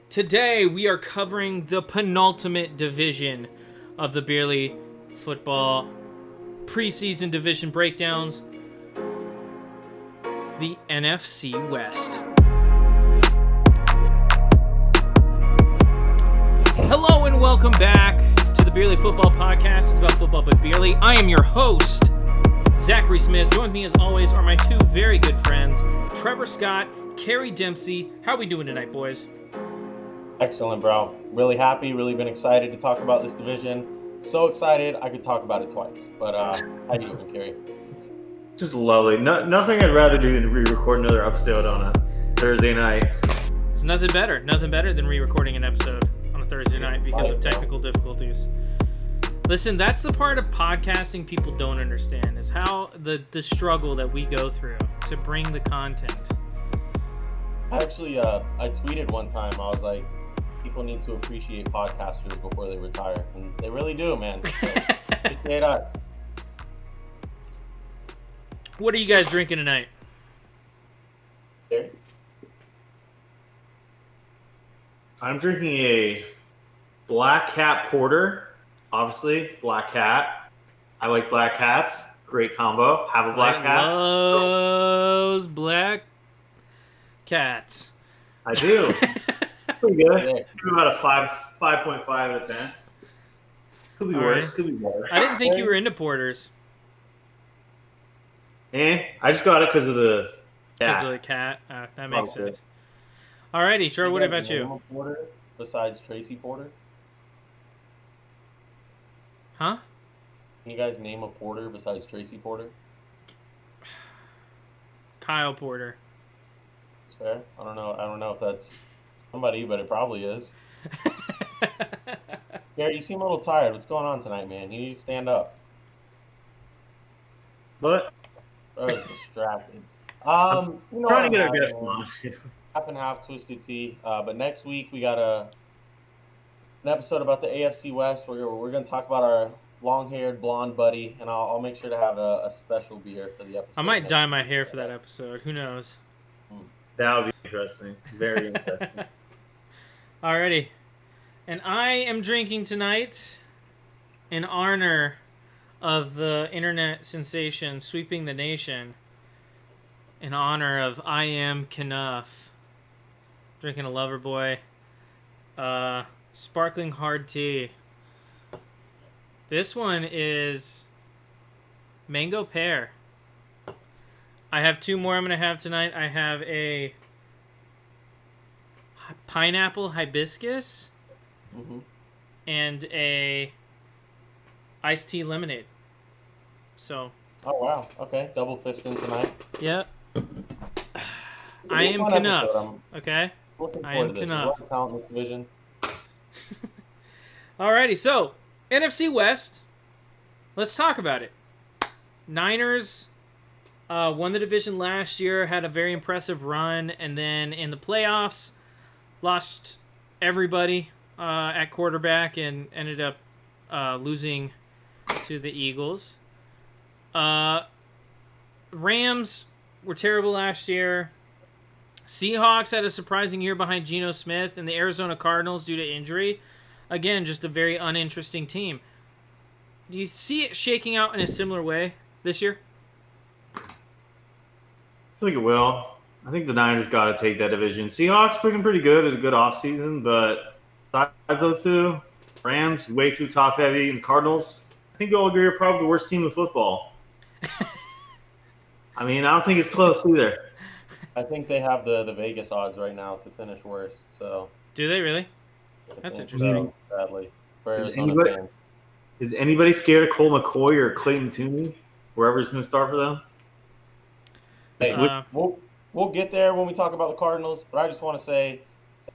Today we are covering the penultimate division of the Beerly Football preseason division breakdowns, the NFC West. Hello and welcome back to the Beerly Football Podcast. It's about football but Beerly. I am your host, Zachary Smith. Joined me as always are my two very good friends, Trevor Scott, Kerry Dempsey. How are we doing tonight, boys? Excellent, bro. Really happy, really been excited to talk about this division. So excited, I could talk about it twice. But how you doing, Kerry? Just lovely. Nothing I'd rather do than re-record another episode on a Thursday night. There's nothing better than re-recording an episode on a Thursday night because of technical difficulties. Listen, that's the part of podcasting people don't understand, is how the struggle that we go through to bring the content. Actually, I tweeted one time, I was like, people need to appreciate podcasters before they retire. And they really do, man. So, appreciate us. What are you guys drinking tonight? Kerry? I'm drinking a Black Cat Porter. Obviously, Black Cat. I like Black Cats. Great combo. Have a Black Cat. Loves Black Cats. I do. Pretty good. Yeah. Give about a 5.5 out of 10. Could be All worse. right. Could be better. I didn't think you were into porters. I just got it because of the Because cat. of the cat. That makes Okay. sense. Alrighty, Trevor, what guys about name you? a Porter besides Tracy Porter? Huh? Can you guys name a Porter besides Tracy Porter? Kyle Porter. It's fair. I don't know if that's somebody, but it probably is. Kerry, you seem a little tired. What's going on tonight, man? You need to stand up. But I was distracted. I'm You know trying to what get a guest happened. on. Half and half Twisted Tea. But next week we got an episode about the AFC West. We're going to talk about our long-haired blonde buddy, and I'll make sure to have a special beer for the episode. I might dye my hair for that episode. Who knows? That would be interesting. Very interesting. Alrighty. And I am drinking tonight in honor of the internet sensation sweeping the nation, in honor of I Am Knuff. Drinking a Loverboy sparkling hard tea. This one is mango pear. I have two more I'm going to have tonight. I have a pineapple hibiscus and a iced tea lemonade. So. Oh, wow. Okay. Double fisting tonight. Yep. I am Knuff. Okay? I am Knuff. Talent division. Alrighty, so NFC West. Let's talk about it. Niners won the division last year, had a very impressive run, and then in the playoffs, lost everybody at quarterback and ended up losing to the Eagles. Rams were terrible last year. Seahawks had a surprising year behind Geno Smith, and the Arizona Cardinals due to injury. Again, just a very uninteresting team. Do you see it shaking out in a similar way this year? I think it will. I think the Niners got to take that division. Seahawks looking pretty good at a good offseason, but besides those two, Rams way too top heavy, and Cardinals, I think we all agree, are probably the worst team in football. I mean, I don't think it's close either. I think they have the Vegas odds right now to finish worst. So Do they really? I That's think interesting. so, sadly. For Is Arizona anybody- fans. Is anybody scared of Cole McCoy or Clayton Tooney, wherever's going to start for them? Hey, Uh, we'll get there when we talk about the Cardinals, but I just want to say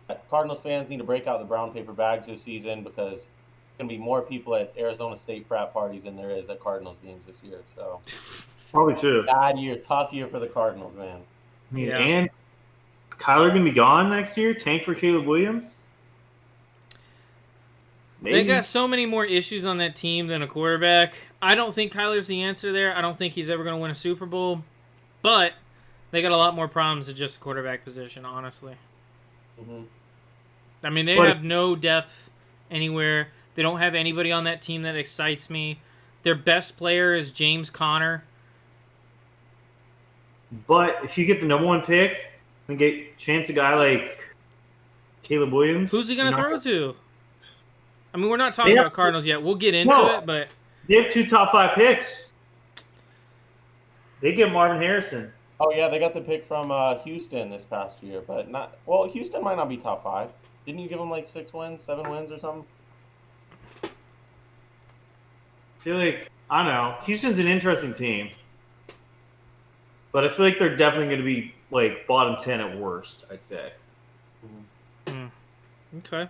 that Cardinals fans need to break out the brown paper bags this season because there's going to be more people at Arizona State frat parties than there is at Cardinals games this year. So Probably should. bad year, tough year for the Cardinals, man. I mean, Yeah. And is Kyler going to be gone next year? Tank for Caleb Williams? Maybe. They got so many more issues on that team than a quarterback. I don't think Kyler's the answer there. I don't think he's ever going to win a Super Bowl. But they got a lot more problems than just the quarterback position, honestly. Mm-hmm. I mean, they But- have no depth anywhere. They don't have anybody on that team that excites me. Their best player is James Conner. But if you get the number 1 pick and chance a guy like Caleb Williams, Who's he going to you're throw not- to? I mean, we're not talking about Cardinals yet. We'll get into No. it, but They have 2 top 5 picks. They get Marvin Harrison. Oh yeah, they got the pick from Houston this past year, but not. Well, Houston might not be top 5. Didn't you give them like 6 wins, 7 wins, or something? I feel like, I don't know. Houston's an interesting team. But I feel like they're definitely going to be like bottom 10 at worst, I'd say. okay.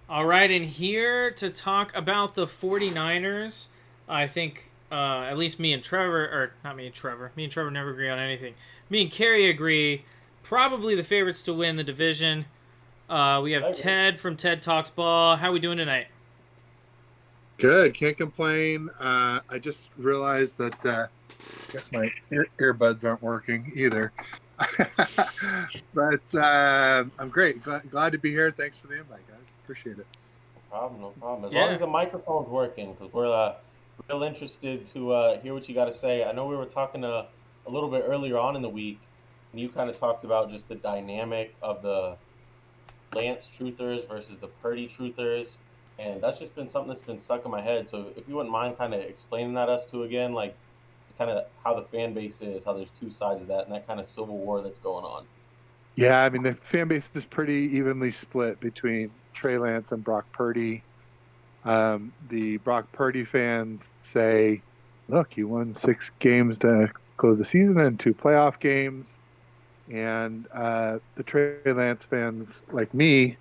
All right, and here to talk about the 49ers, I think at least me and Trevor, or not me and Trevor never agree on anything. Me and Kerry agree, probably the favorites to win the division. We have Ted from Ted Talks Ball. How we doing tonight? Good. Can't complain. I just realized that I guess my earbuds aren't working either. But I'm great. Glad to be here. Thanks for the invite, guys. Appreciate it. No problem. As long as the microphone's working, because we're real interested to hear what you got to say. I know we were talking a little bit earlier on in the week, and you kind of talked about just the dynamic of the Lance truthers versus the Purdy truthers, and that's just been something that's been stuck in my head. So if you wouldn't mind kind of explaining that us to again, like kind of how the fan base is, how there's 2 sides of that, and that kind of civil war that's going on. Yeah, I mean, the fan base is pretty evenly split between Trey Lance and Brock Purdy. The Brock Purdy fans say, look, you won 6 games to close the season and 2 playoff games. And the Trey Lance fans, like me,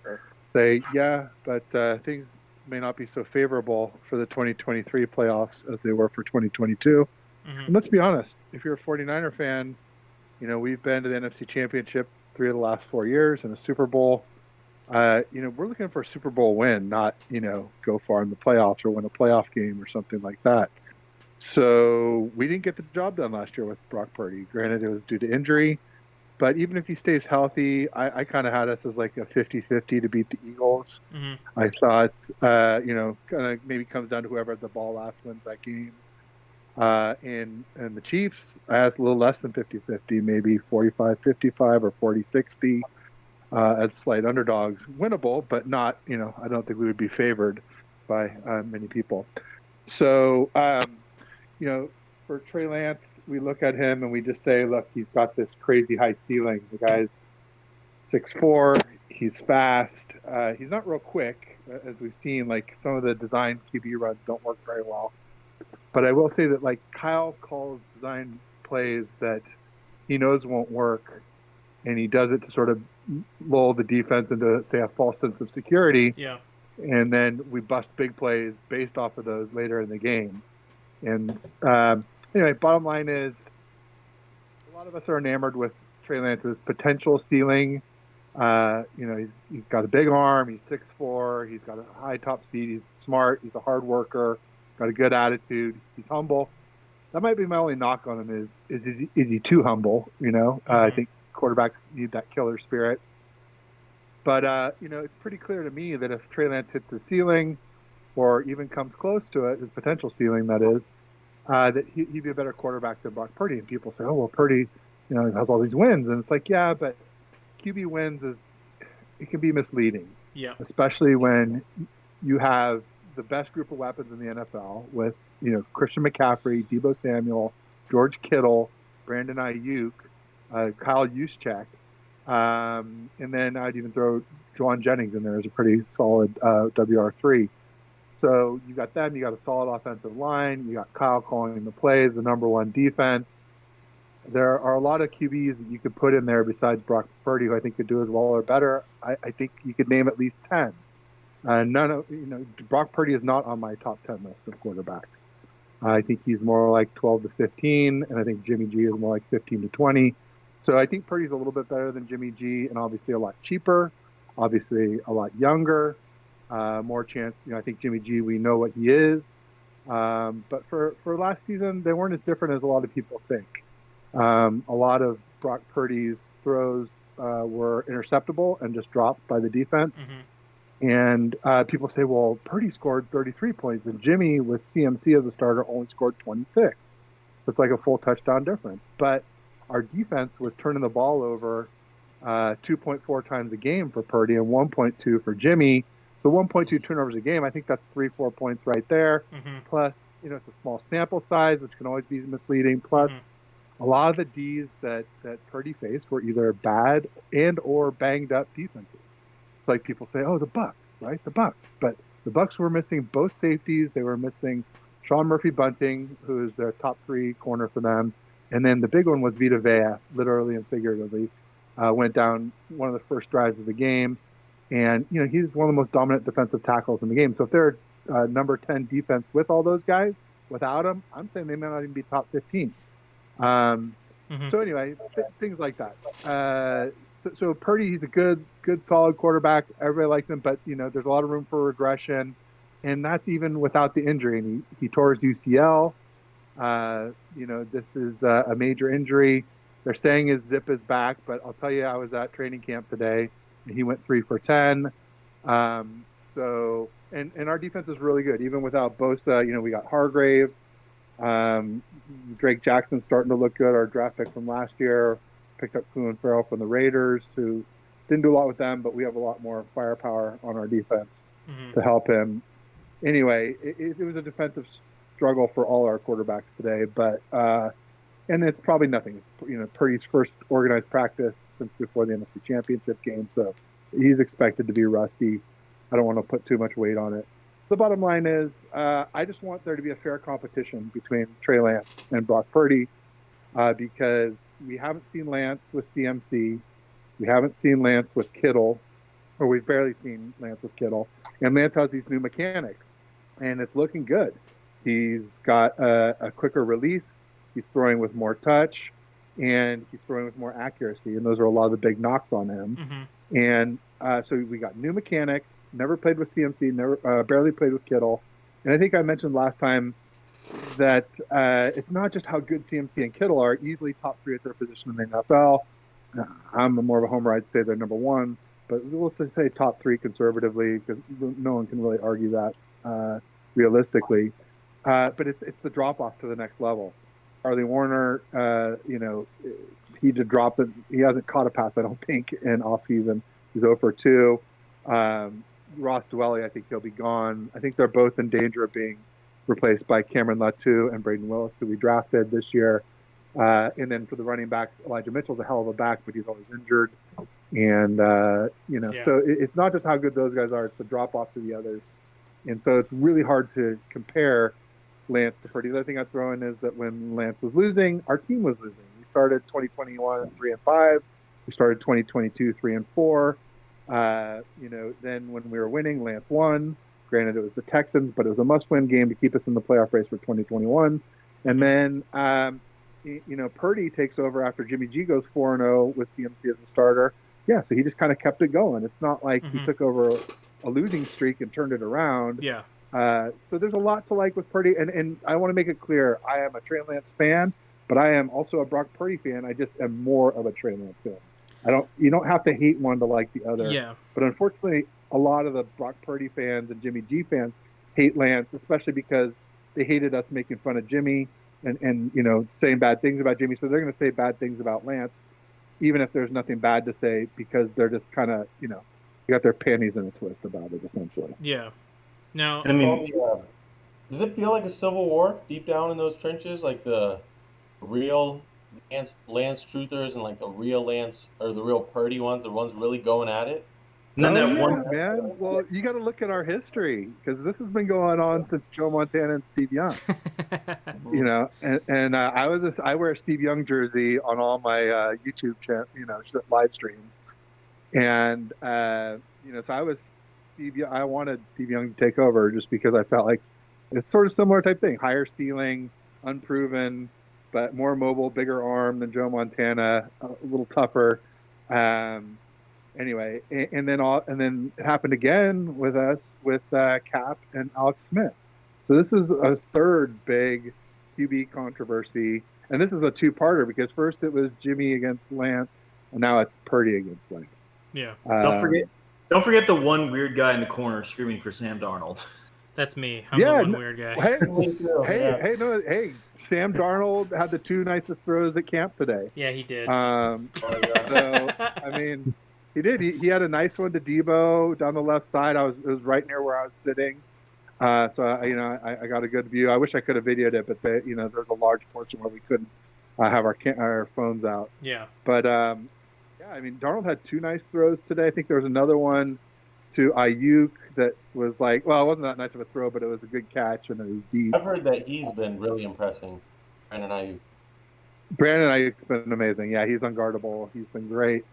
say, yeah, but things may not be so favorable for the 2023 playoffs as they were for 2022. Mm-hmm. And let's be honest, if you're a 49er fan, you know, we've been to the NFC Championship 3 of the last 4 years and a Super Bowl. You know, we're looking for a Super Bowl win, not, you know, go far in the playoffs or win a playoff game or something like that. So we didn't get the job done last year with Brock Purdy. Granted, it was due to injury. But even if he stays healthy, I kind of had us as like a 50-50 to beat the Eagles. Mm-hmm. I thought, you know, kind of maybe comes down to whoever has the ball last wins that game. And the Chiefs, I had a little less than 50-50, maybe 45-55 or 40-60 as slight underdogs. Winnable, but not, you know, I don't think we would be favored by many people. So, you know, for Trey Lance, we look at him and we just say, look, he's got this crazy high ceiling. The guy's 6'4", he's fast. He's not real quick, as we've seen. Like, some of the design QB runs don't work very well. But I will say that, like, Kyle calls design plays that he knows won't work, and he does it to sort of lull the defense into, say, a false sense of security. Yeah. And then we bust big plays based off of those later in the game. And anyway, bottom line is, a lot of us are enamored with Trey Lance's potential ceiling. You know, he's got a big arm. He's 6'4". He's got a high top speed. He's smart. He's a hard worker. Got a good attitude. He's humble. That might be my only knock on him is he too humble? You know, I think quarterbacks need that killer spirit. But you know, it's pretty clear to me that if Trey Lance hits the ceiling, or even comes close to it, his potential ceiling, that is, that he'd be a better quarterback than Brock Purdy. And people say, oh, well, Purdy, you know, has all these wins. And it's like, yeah, but QB wins it can be misleading. Yeah. Especially when you have the best group of weapons in the NFL with, Christian McCaffrey, Deebo Samuel, George Kittle, Brandon Ayuk, Kyle Juszczyk, and then I'd even throw Juwan Jennings in there as a pretty solid WR3. So you got them, you got a solid offensive line, you got Kyle calling the plays, the number one defense. There are a lot of QBs that you could put in there besides Brock Purdy, who I think could do as well or better. I think you could name at least 10. Brock Purdy is not on my top 10 list of quarterbacks. I think he's more like 12 to 15, and I think Jimmy G is more like 15 to 20. So I think Purdy's a little bit better than Jimmy G, and obviously a lot cheaper, obviously a lot younger, more chance. I think Jimmy G, we know what he is. But for last season, they weren't as different as a lot of people think. A lot of Brock Purdy's throws were interceptable and just dropped by the defense. Mm-hmm. And people say, well, Purdy scored 33 points, and Jimmy, with CMC as a starter, only scored 26. So it's like a full touchdown difference. But our defense was turning the ball over 2.4 times a game for Purdy and 1.2 for Jimmy. So 1.2 turnovers a game, I think that's 3-4 points right there. Mm-hmm. Plus, it's a small sample size, which can always be misleading. Plus, a lot of the Ds that Purdy faced were either bad and or banged up defenses. It's like people say, oh, the Bucs, right? The Bucs. But the Bucs were missing both safeties. They were missing Sean Murphy-Bunting, who is their top 3 corner for them. And then the big one was Vita Vea, literally and figuratively. Went down one of the first drives of the game. And, he's one of the most dominant defensive tackles in the game. So if they're number 10 defense with all those guys, without them, I'm saying they may not even be top 15. So anyway, things like that. So Purdy, he's a good, solid quarterback. Everybody likes him, but there's a lot of room for regression, and that's even without the injury. And he tore his UCL. This is a major injury. They're saying his zip is back, but I'll tell you, I was at training camp today, and he went 3 for 10. So our defense is really good, even without Bosa. We got Hargrave. Drake Jackson's starting to look good. Our draft pick from last year. Picked up Clelin Ferrell from the Raiders, who didn't do a lot with them, but we have a lot more firepower on our defense to help him. Anyway, it was a defensive struggle for all our quarterbacks today, but and it's probably nothing. Purdy's first organized practice since before the NFC Championship game, so he's expected to be rusty. I don't want to put too much weight on it. The bottom line is, I just want there to be a fair competition between Trey Lance and Brock Purdy, because we haven't seen Lance with CMC. We haven't seen Lance with Kittle, or we've barely seen Lance with Kittle. And Lance has these new mechanics, and it's looking good. He's got a quicker release. He's throwing with more touch, and he's throwing with more accuracy. And those are a lot of the big knocks on him. And so we got new mechanics. Never played with CMC. Barely played with Kittle. And I think I mentioned last time that it's not just how good CMC and Kittle are, easily top 3 at their position in the NFL. I'm more of a homer. I'd say they're number 1, but we'll just say top 3 conservatively, because no one can really argue that realistically. But it's the drop off to the next level. Charlie Warner, he did drop it. He hasn't caught a pass, I don't think, in off season. He's 0 for 2. Ross Dwelly, I think he'll be gone. I think they're both in danger of being replaced by Cameron Latu and Braden Willis, who we drafted this year. And then for the running backs, Elijah Mitchell's a hell of a back, but he's always injured. And, so it's not just how good those guys are, it's the drop off to the others. And so it's really hard to compare Lance to Purdy. The other thing I'd throw in is that when Lance was losing, our team was losing. We started 2021 3-5. We started 2022 3-4. Then when we were winning, Lance won. Granted, it was the Texans, but it was a must-win game to keep us in the playoff race for 2021. And then, Purdy takes over after Jimmy G goes 4-0 with CMC as a starter. Yeah, so he just kind of kept it going. It's not like he took over a losing streak and turned it around. Yeah. So there's a lot to like with Purdy. And I want to make it clear, I am a Trey Lance fan, but I am also a Brock Purdy fan. I just am more of a Trey Lance fan. You don't have to hate one to like the other. Yeah. But unfortunately, a lot of the Brock Purdy fans and Jimmy G fans hate Lance, especially because they hated us making fun of Jimmy and saying bad things about Jimmy. So they're going to say bad things about Lance, even if there's nothing bad to say, because they're just kind of, they got their panties in a twist about it, essentially. Yeah. Now, And I mean, Does it feel like a civil war deep down in those trenches, like the real Lance truthers and like the real Lance or the real Purdy ones, the ones really going at it? and then Oh that yeah, one. man. Well, you got to look at our history because this has been going on since Joe Montana and Steve Young. You know, and I wear a Steve Young jersey on all my YouTube live streams, and so I wanted Steve Young to take over just because I felt like it's sort of similar type thing, higher ceiling, unproven, but more mobile, bigger arm than Joe Montana, a little tougher. Anyway, and then it happened again with us with Cap and Alex Smith. So this is a third big QB controversy, and this is a two-parter because first it was Jimmy against Lance, and now it's Purdy against Lance. yeah, Don't forget the one weird guy in the corner screaming for Sam Darnold. that's me. I'm the one weird guy. Hey, Sam Darnold had the two nicest throws at camp today. Yeah, he did. So I mean, he did. He had a nice one to Debo down the left side. It was right near where I was sitting. So I got a good view. I wish I could have videoed it, but there's a large portion where we couldn't have our phones out. Yeah. But I mean, Darnold had two nice throws today. I think there was another one to Ayuk that was like, well, it wasn't that nice of a throw, but it was a good catch and it was deep. I've heard that he's been really impressing, Brandon Ayuk. Brandon Ayuk's been amazing. Yeah, he's unguardable. He's been great.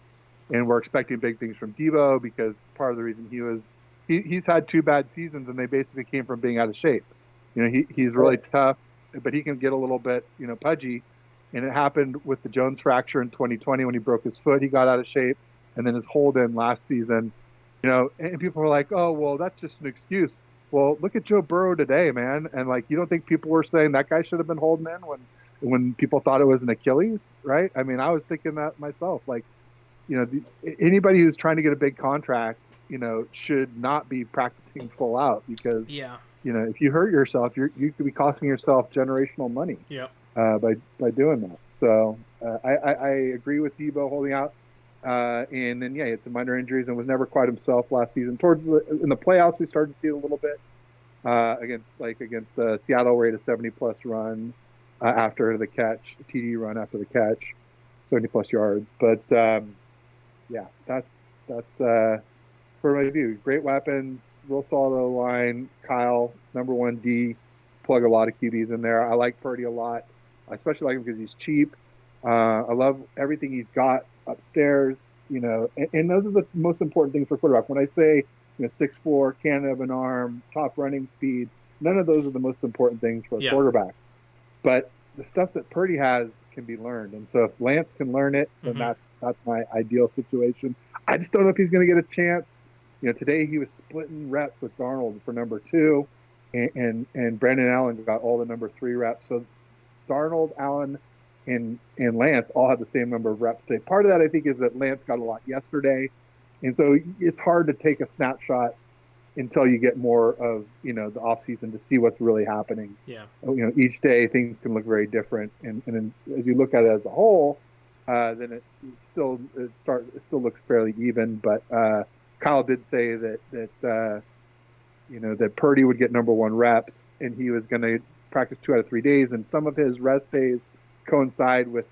And we're expecting big things from Debo because part of the reason he's had two bad seasons and they basically came from being out of shape. He's really tough, but he can get a little bit, pudgy. And it happened with the Jones fracture in 2020 when he broke his foot. He got out of shape, and then his hold-in last season. And people were like, "Oh, well, that's just an excuse." Well, look at Joe Burrow today, man. And you don't think people were saying that guy should have been holding in when people thought it was an Achilles, right? I mean, I was thinking that myself. Anybody who's trying to get a big contract, should not be practicing full out because, if you hurt yourself, you could be costing yourself generational money. Yeah. By doing that. So I agree with Debo holding out. And then, he had some minor injuries and was never quite himself last season. In the playoffs, we started to see it a little bit against Seattle, where he had a 70-plus run after the catch, a TD run after the catch, 70-plus yards. But, that's for my view. Great weapons, real solid O-line. Kyle, number 1 D, plug a lot of QBs in there. I like Purdy a lot. I especially like him because he's cheap. I love everything he's got upstairs, and those are the most important things for quarterback. When I say, 6'4", cannon of an arm, top running speed, none of those are the most important things for a quarterback. But the stuff that Purdy has can be learned. And so if Lance can learn it, then that's my ideal situation. I just don't know if he's going to get a chance. Today he was splitting reps with Darnold for number 2. And Brandon Allen got all the number 3 reps. So Darnold, Allen, and Lance all had the same number of reps today. Part of that, I think, is that Lance got a lot yesterday. And so it's hard to take a snapshot until you get more of, the offseason to see what's really happening. Yeah. Each day things can look very different. And then as you look at it as a whole, then it still looks fairly even. But Kyle did say that Purdy would get number 1 reps, and he was going to practice 2 out of 3 days, and some of his rest days coincide with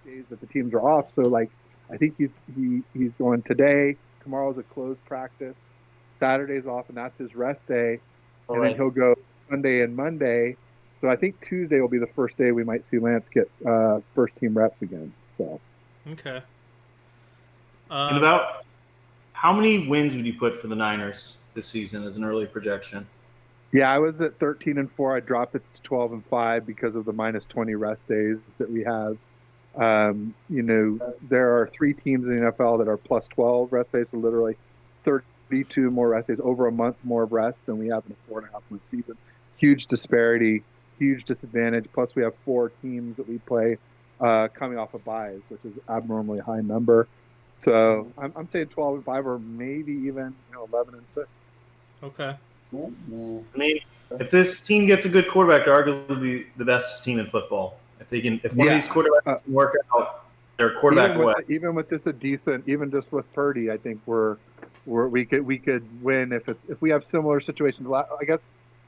days that the teams are off. So, I think he's going today. Tomorrow's a closed practice. Saturday's off, and that's his rest day. And then he'll go Sunday and Monday. So I think Tuesday will be the first day we might see Lance get first-team reps again. So. Okay. And about how many wins would you put for the Niners this season as an early projection? Yeah, I was at 13-4. I dropped it to 12-5 because of the -20 rest days that we have. There are 3 teams in the NFL that are plus 12 rest days, so literally 32 more rest days, over a month more of rest than we have in a 4.5-month season. Huge disparity, huge disadvantage. Plus, we have 4 teams that we play coming off of byes, which is abnormally high number. So I'm saying 12-5, or maybe even 11-6. Okay. I mean, if this team gets a good quarterback, they're arguably the best team in football. If one of these quarterbacks can work out, they're quarterback away. Even with just with Purdy, I think we're we could win if we have similar situations. I guess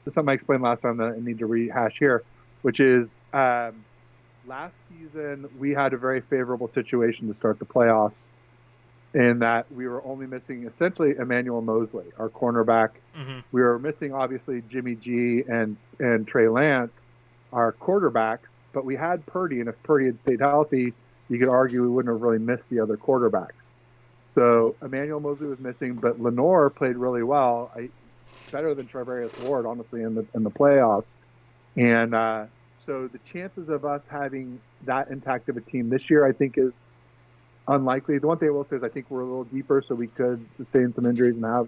this is something I explained last time that I need to rehash here, which is last season we had a very favorable situation to start the playoffs in that we were only missing essentially Emmanuel Mosley, our cornerback. Mm-hmm. We were missing obviously Jimmy G and Trey Lance, our quarterbacks, but we had Purdy, and if Purdy had stayed healthy, you could argue we wouldn't have really missed the other quarterbacks. So Emmanuel Mosley was missing, but Lenore played really well, better than Travarius Ward, honestly, in the playoffs. And so the chances of us having that intact of a team this year, I think, is unlikely. The one thing I will say is I think we're a little deeper, so we could sustain some injuries and have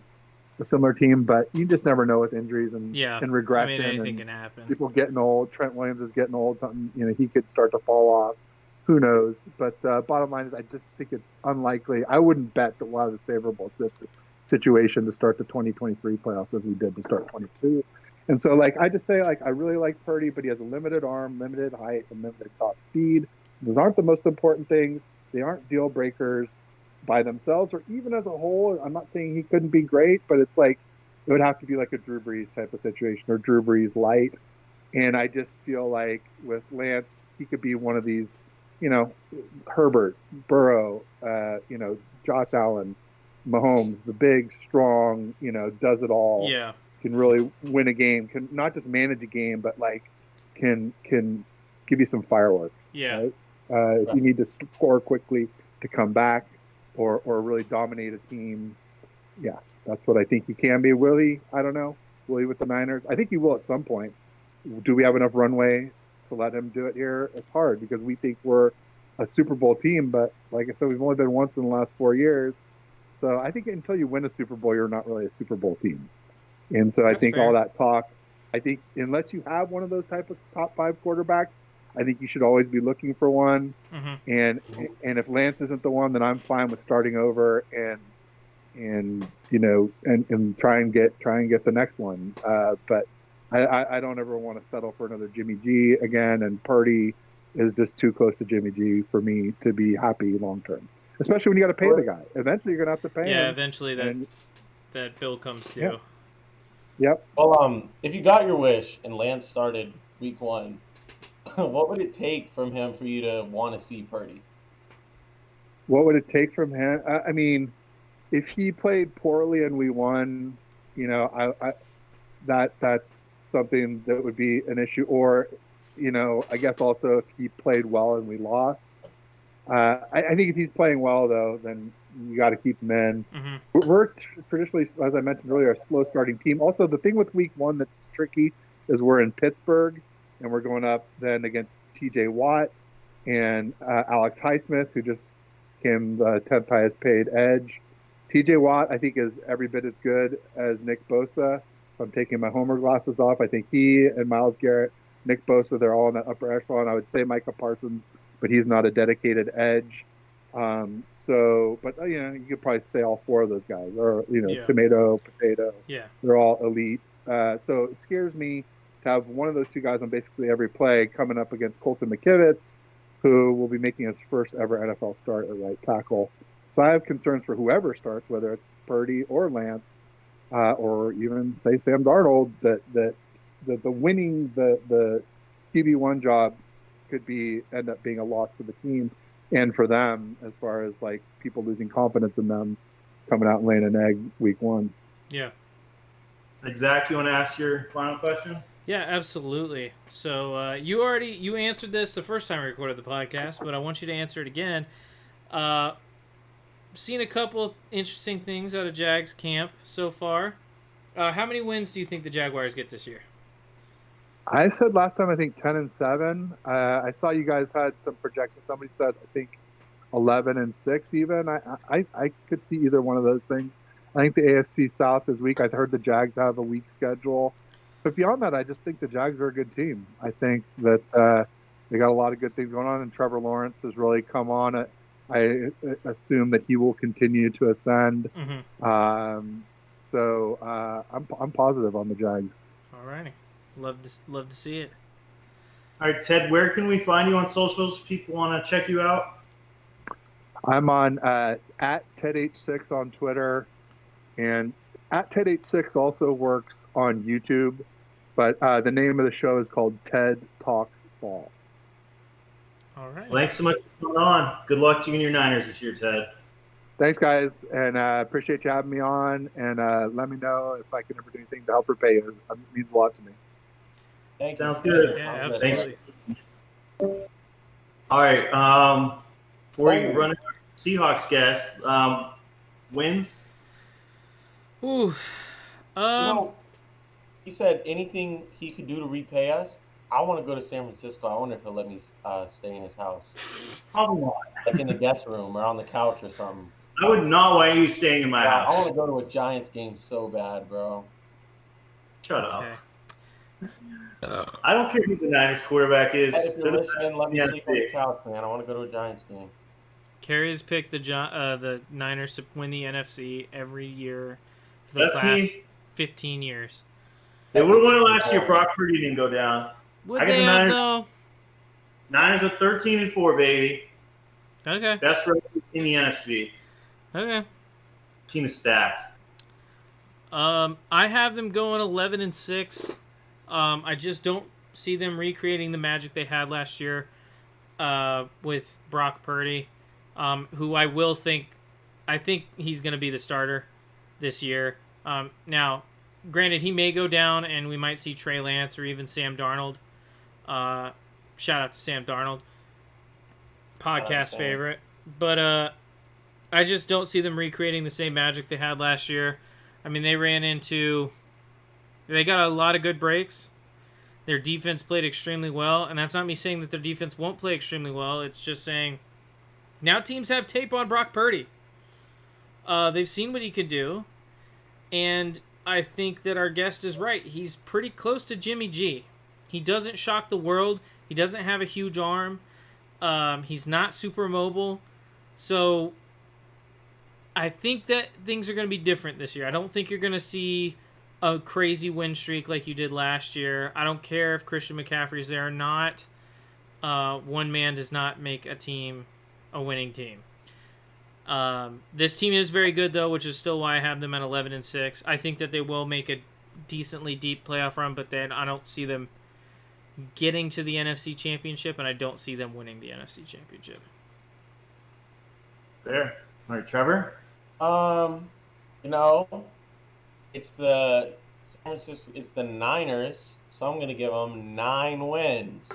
a similar team. But you just never know with injuries and regression. I mean, anything can happen. People getting old. Trent Williams is getting old. Something, he could start to fall off. Who knows? But bottom line is, I just think it's unlikely. I wouldn't bet that we'll have a favorable situation to start the 2023 playoffs as we did to start 22. And so, I just say, I really like Purdy, but he has a limited arm, limited height, and limited top speed. Those aren't the most important things. They aren't deal breakers by themselves or even as a whole. I'm not saying he couldn't be great, but it's it would have to be like a Drew Brees type of situation or Drew Brees light. And I just feel like with Lance, he could be one of these, Herbert, Burrow, Josh Allen, Mahomes, the big, strong, does it all. Yeah. Can really win a game, can not just manage a game, but can give you some fireworks. Yeah. Right? If you need to score quickly to come back or really dominate a team, yeah, that's what I think he can be. Will he? I don't know. Will he with the Niners? I think he will at some point. Do we have enough runway to let him do it here? It's hard because we think we're a Super Bowl team, but like I said, we've only been once in the last 4 years. So I think until you win a Super Bowl, you're not really a Super Bowl team. And so I think fair. All that talk, I think unless you have one of those type of top 5 quarterbacks, I think you should always be looking for one. Mm-hmm. And if Lance isn't the one, then I'm fine with starting over and try and get the next one. But I don't ever want to settle for another Jimmy G again. And Purdy is just too close to Jimmy G for me to be happy long term. Especially when you got to pay the guy. Eventually, you're gonna have to pay him. Yeah, eventually that bill comes due. Yeah. Yep. Well, if you got your wish and Lance started week 1, what would it take from him for you to want to see Purdy? What would it take from him? I mean, if he played poorly and we won, that's something that would be an issue. Or, I guess also if he played well and we lost. I think if he's playing well, though, then you got to keep him in. Mm-hmm. We're traditionally, as I mentioned earlier, a slow starting team. Also, the thing with week 1 that's tricky is we're in Pittsburgh and we're going up then against TJ Watt and Alex Highsmith, who just became the 10th highest paid edge. TJ Watt, I think, is every bit as good as Nick Bosa. If I'm taking my Homer glasses off, I think he and Myles Garrett, Nick Bosa, they're all in that upper echelon. I would say Micah Parsons, but he's not a dedicated edge. You could probably say all 4 of those guys, or tomato, potato. Yeah, they're all elite. So it scares me to have one of those 2 guys on basically every play coming up against Colton McKivitz, who will be making his first ever NFL start at right tackle. So I have concerns for whoever starts, whether it's Purdy or Lance, or even say Sam Darnold, that the winning the QB1 job could end up being a loss for the team and for them, as far as people losing confidence in them coming out and laying an egg week 1. Yeah. Zach, you want to ask your final question? Yeah, absolutely. So you answered this the first time we recorded the podcast, but I want you to answer it again. Seen a couple interesting things out of Jags camp so far. How many wins do you think the Jaguars get this year? I said last time, I think 10-7. I saw you guys had some projections. Somebody said, I think 11-6 even. I could see either one of those things. I think the AFC South is weak. I heard the Jags have a weak schedule. But beyond that, I just think the Jags are a good team. I think that they got a lot of good things going on, and Trevor Lawrence has really come on. I assume that he will continue to ascend. Mm-hmm. I'm positive on the Jags. All righty. Love to see it. All right, Ted, where can we find you on socials? People want to check you out? I'm on at TedH6 on Twitter. And at Ted86 also works on YouTube, but the name of the show is called Ted Talks Ball. All right. Thanks so much for coming on. Good luck to you and your Niners this year, Ted. Thanks, guys, and appreciate you having me on. And let me know if I can ever do anything to help repay you. It means a lot to me. Thank Sounds you. good. Yeah, Thanks. absolutely. All right. Before you run into Seahawks guest, wins? Ooh. He said anything he could do to repay us. I want to go to San Francisco. I wonder if he'll let me stay in his house. Probably not. Like in the guest room or on the couch or something. I would not want you staying in my Yeah, house. I want to go to a Giants game so bad, bro. Shut up. Okay. I don't care who the Niners quarterback is. Hey, if you're They're the best listening, let me in the sleep on the NFC. couch, man. I want to go to a Giants game. Carrie's picked the Niners to win the NFC every year for the That past seems- 15 years. They would have won it last year. Brock Purdy didn't go down. Would I got they the have, Niners. though? Niners are 13-4, baby. Okay. Best record in the NFC. Okay. Team is stacked. I have them going 11-6. I just don't see them recreating the magic they had last year with Brock Purdy, who I think he's going to be the starter this year. Now, granted, he may go down, and we might see Trey Lance or even Sam Darnold. Shout out to Sam Darnold, podcast favorite. But I just don't see them recreating the same magic they had last year. I mean, they got a lot of good breaks. Their defense played extremely well, and that's not me saying that their defense won't play extremely well. It's just saying now teams have tape on Brock Purdy. They've seen what he could do, and I think that our guest is right. He's pretty close to Jimmy G. He doesn't shock the world. He doesn't have a huge arm. He's not super mobile. So I think that things are going to be different this year. I don't think you're going to see a crazy win streak like you did last year. I don't care if Christian McCaffrey's there or not. One man does not make a team a winning team. This team is very good, though, which is still why I have them at 11-6. I think that they will make a decently deep playoff run, but then I don't see them getting to the NFC Championship, and I don't see them winning the NFC Championship. There. All right, Trevor? It's the San Francisco, it's the Niners, so I'm going to give them 9 wins.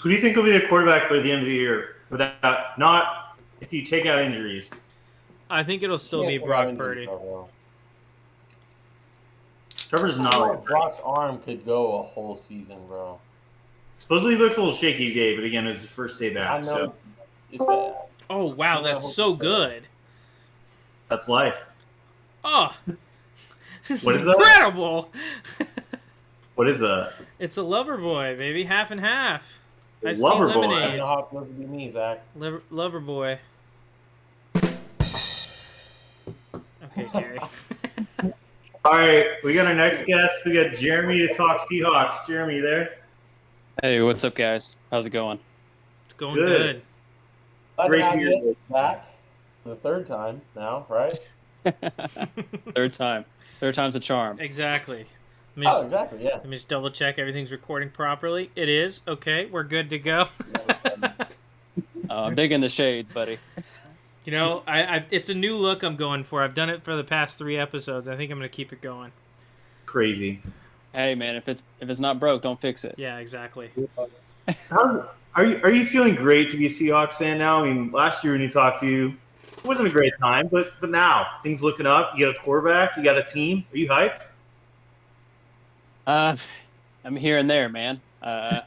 Who do you think will be the quarterback by the end of the year? Not if you take out injuries. I think it'll still be Brock Purdy. Trevor's not like Brock's arm could go a whole season, bro. Supposedly he looked a little shaky today, but again, it was his first day back. I know. So It's bad. Oh, wow, that's so good. that's life. Oh, this What is is that? incredible. What is that? It's a lover boy, baby. Half and half. Iced tea Lover boy. I don't lemonade. know how it's supposed to be me, Zach. Lover boy. Okay, Gary. All right, we got our next guest. We got Jeremy to talk Seahawks. Jeremy, you there? Hey, what's up, guys? How's it going? It's going Good. good. Glad Great to have hear you this. back for the 3rd time now, right? Third time's a charm. Exactly. Oh, exactly, yeah. Let me just double check everything's recording properly. It is. Okay, we're good to go. I'm digging the shades, buddy. You know, it's a new look I'm going for. I've done it for the past 3 episodes. I think I'm going to keep it going. Crazy. Hey, man, if it's not broke, don't fix it. Yeah, exactly. Are you feeling great to be a Seahawks fan now? I mean, last year when you talked to you, it wasn't a great time, but now things looking up. You got a quarterback, you got a team. Are you hyped? I'm here and there, man. Fair.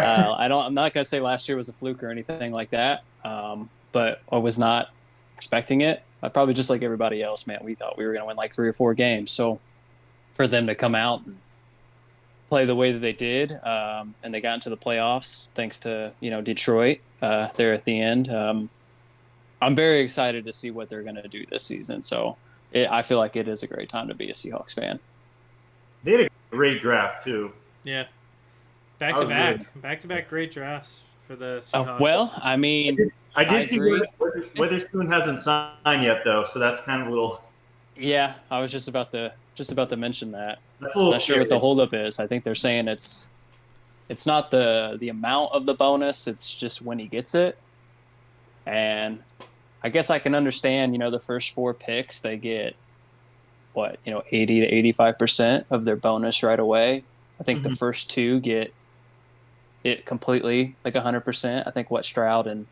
I'm not gonna say last year was a fluke or anything like that. But I was not expecting it. Probably just like everybody else, man. We thought we were gonna win like 3 or 4 games. So for them to come out and play the way that they did, and they got into the playoffs thanks to Detroit there at the end. I'm very excited to see what they're gonna do this season. So I feel like it is a great time to be a Seahawks fan. They had a great draft too. Yeah. That was Back-to-back great drafts for the Seahawks. Well, I mean, I did see agree. Witherspoon hasn't signed yet, though, so that's kind of a little. yeah, I was just about to mention that. That's a little Not sure what the holdup is. I think they're saying it's not the amount of the bonus; it's just when he gets it. And I guess I can understand. The first 4 picks they get 80 to 85% of their bonus right away. I think the first 2 get it completely, like 100%. I think Stroud and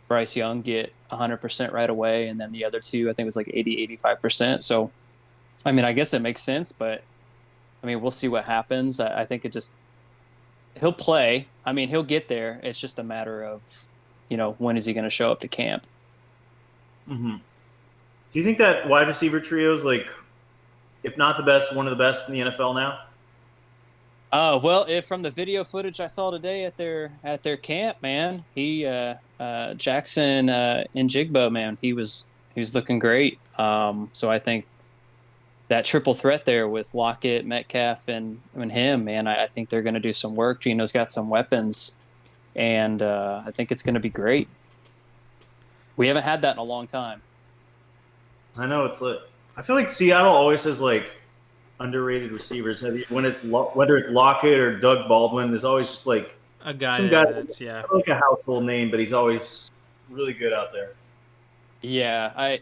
Bryce Young get 100% right away, and then the other 2, I think it was like 80, 85%. So, I mean, I guess it makes sense, but I mean, we'll see what happens. I think he'll play. I mean, he'll get there. It's just a matter of, when is he going to show up to camp? Mm-hmm. Do you think that wide receiver trio is like, if not the best, one of the best in the NFL now? Well, from the video footage I saw today at their camp, man, he Jackson Njigba, man, he was looking great. So I think that triple threat there with Lockett, Metcalf, and him, man, I think they're going to do some work. Gino's got some weapons, and I think it's going to be great. We haven't had that in a long time. I know it's lit. I feel like Seattle always has like underrated receivers. Whether it's Lockett or Doug Baldwin, there's always just like a guy some that's like a household name, but he's always really good out there. Yeah,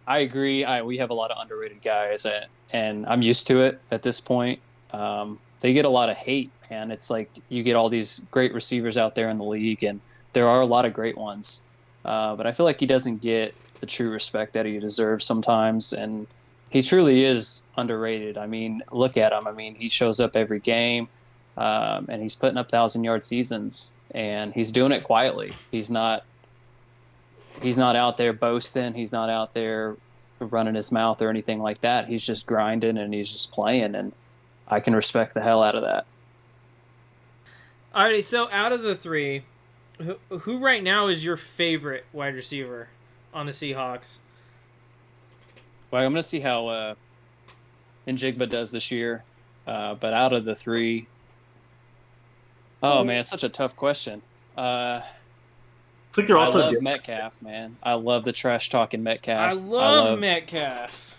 I agree. We have a lot of underrated guys, and I'm used to it at this point. They get a lot of hate, man. It's like you get all these great receivers out there in the league, and there are a lot of great ones. But I feel like he doesn't get the true respect that he deserves sometimes, and he truly is underrated. I mean, look at him. I mean, he shows up every game, and he's putting up 1,000-yard seasons, and he's doing it quietly. He's not out there boasting. He's not out there running his mouth or anything like that. He's just grinding and he's just playing, and I can respect the hell out of that. Alrighty, so out of the 3, who right now is your favorite wide receiver on the Seahawks? Well, I'm going to see how Njigba does this year, but out of the 3, man, it's such a tough question. It's like they're also I love Metcalf, man. I love the trash talking Metcalf. I love Metcalf.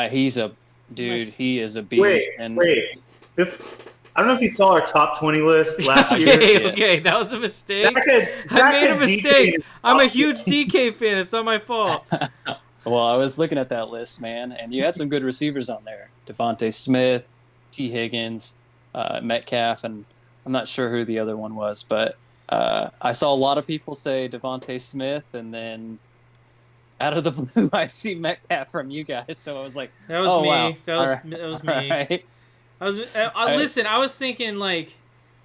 He's a dude. He is a beast. Wait. I don't know if you saw our top 20 list last year. Okay, that was a mistake. I made a mistake. I'm a huge DK fan. It's not my fault. Well, I was looking at that list, man, and you had some good receivers on there. Devontae Smith, T. Higgins, Metcalf, and I'm not sure who the other one was, but I saw a lot of people say Devontae Smith, and then out of the blue, I see Metcalf from you guys. So I was like, that was me. Wow. That was me. Right. Listen, I was thinking, like,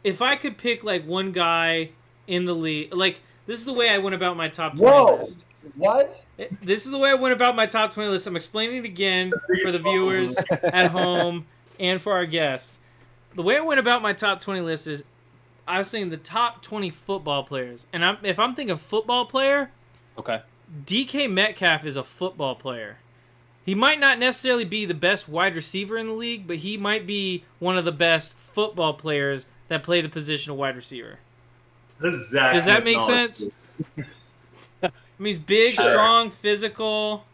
if I could pick, like, one guy in the league, like, this is the way I went about my top 20 list. What? This is the way I went about my top 20 list. I'm explaining it again for the viewers at home and for our guests. The way I went about my top 20 list is I was saying the top 20 football players. And if I'm thinking football player, Okay. DK Metcalf is a football player. He might not necessarily be the best wide receiver in the league, but he might be one of the best football players that play the position of wide receiver. Does that make sense? I mean, he's big, strong, physical.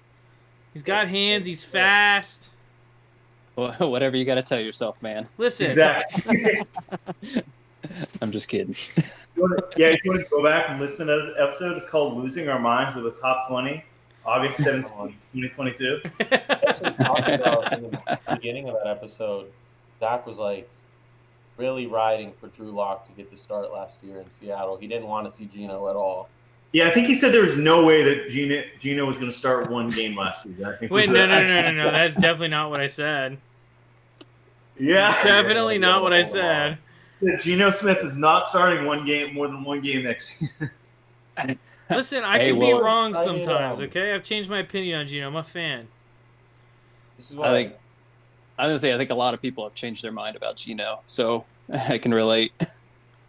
He's got hands. He's fast. Well, whatever you got to tell yourself, man. Listen. Exactly. I'm just kidding. If you want to go back and listen to this episode, it's called Losing Our Minds with the Top 20, August 17th, 2022. In the beginning of that episode, Dak was like really riding for Drew Lock to get the start last year in Seattle. He didn't want to see Gino at all. Yeah, I think he said there was no way that Gino was going to start one game last season. Wait, no. That's definitely not what I said. Yeah. Definitely not what I said. Geno Smith is not starting more than one game next season. Listen, I can be wrong sometimes, okay? I've changed my opinion on Geno. I'm a fan. I think a lot of people have changed their mind about Geno, so I can relate.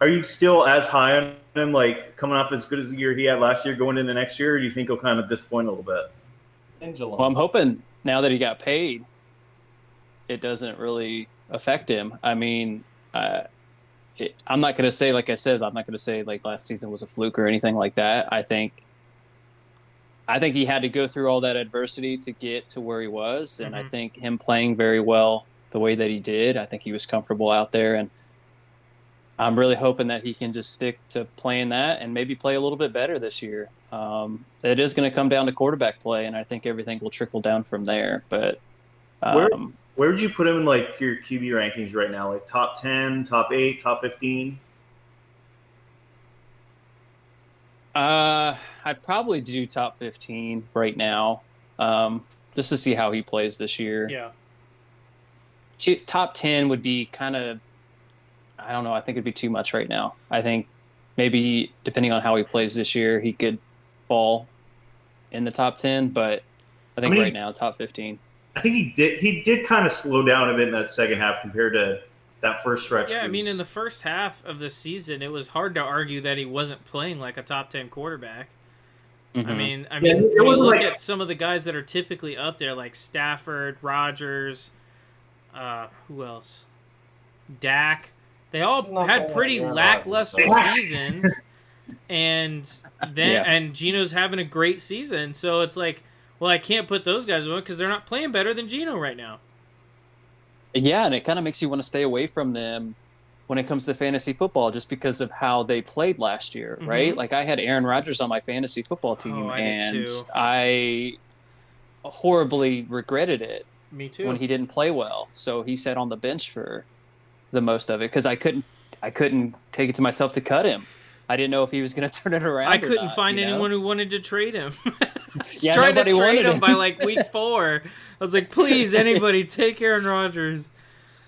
Are you still as high on him, like coming off as good as the year he had last year, going into next year, or do you think he'll kind of disappoint a little bit? Well, I'm hoping now that he got paid, it doesn't really affect him. I mean, I'm not going to say, like I said, I'm not going to say like last season was a fluke or anything like that. I think he had to go through all that adversity to get to where he was, and I think him playing very well the way that he did, I think he was comfortable out there, and I'm really hoping that he can just stick to playing that and maybe play a little bit better this year. It is going to come down to quarterback play, and I think everything will trickle down from there. But where would you put him in like your QB rankings right now? Like top 10, top 8, top 15? I'd probably do top 15 right now, just to see how he plays this year. Yeah. Top 10 would be kind of, I don't know, I think it'd be too much right now. I think maybe depending on how he plays this year, he could fall in the top 10, but I think right now, top 15. I think he did kind of slow down a bit in that second half compared to that first stretch. Yeah, I mean, in the first half of the season, it was hard to argue that he wasn't playing like a top 10 quarterback. Mm-hmm. I mean, when you look at some of the guys that are typically up there, like Stafford, Rodgers, who else? Dak. They all had pretty lackluster seasons, and Geno's having a great season. So it's like, well, I can't put those guys on because they're not playing better than Geno right now. Yeah, and it kind of makes you want to stay away from them when it comes to fantasy football just because of how they played last year, right? Like, I had Aaron Rodgers on my fantasy football team, and I horribly regretted it. Me too. When he didn't play well. So he sat on the bench for the most of it because I couldn't take it to myself to cut him. I didn't know if he was going to turn it around. I couldn't find anyone who wanted to trade him. Yeah, tried to nobody trade wanted him by like week 4. I was like, please, anybody, take Aaron Rodgers.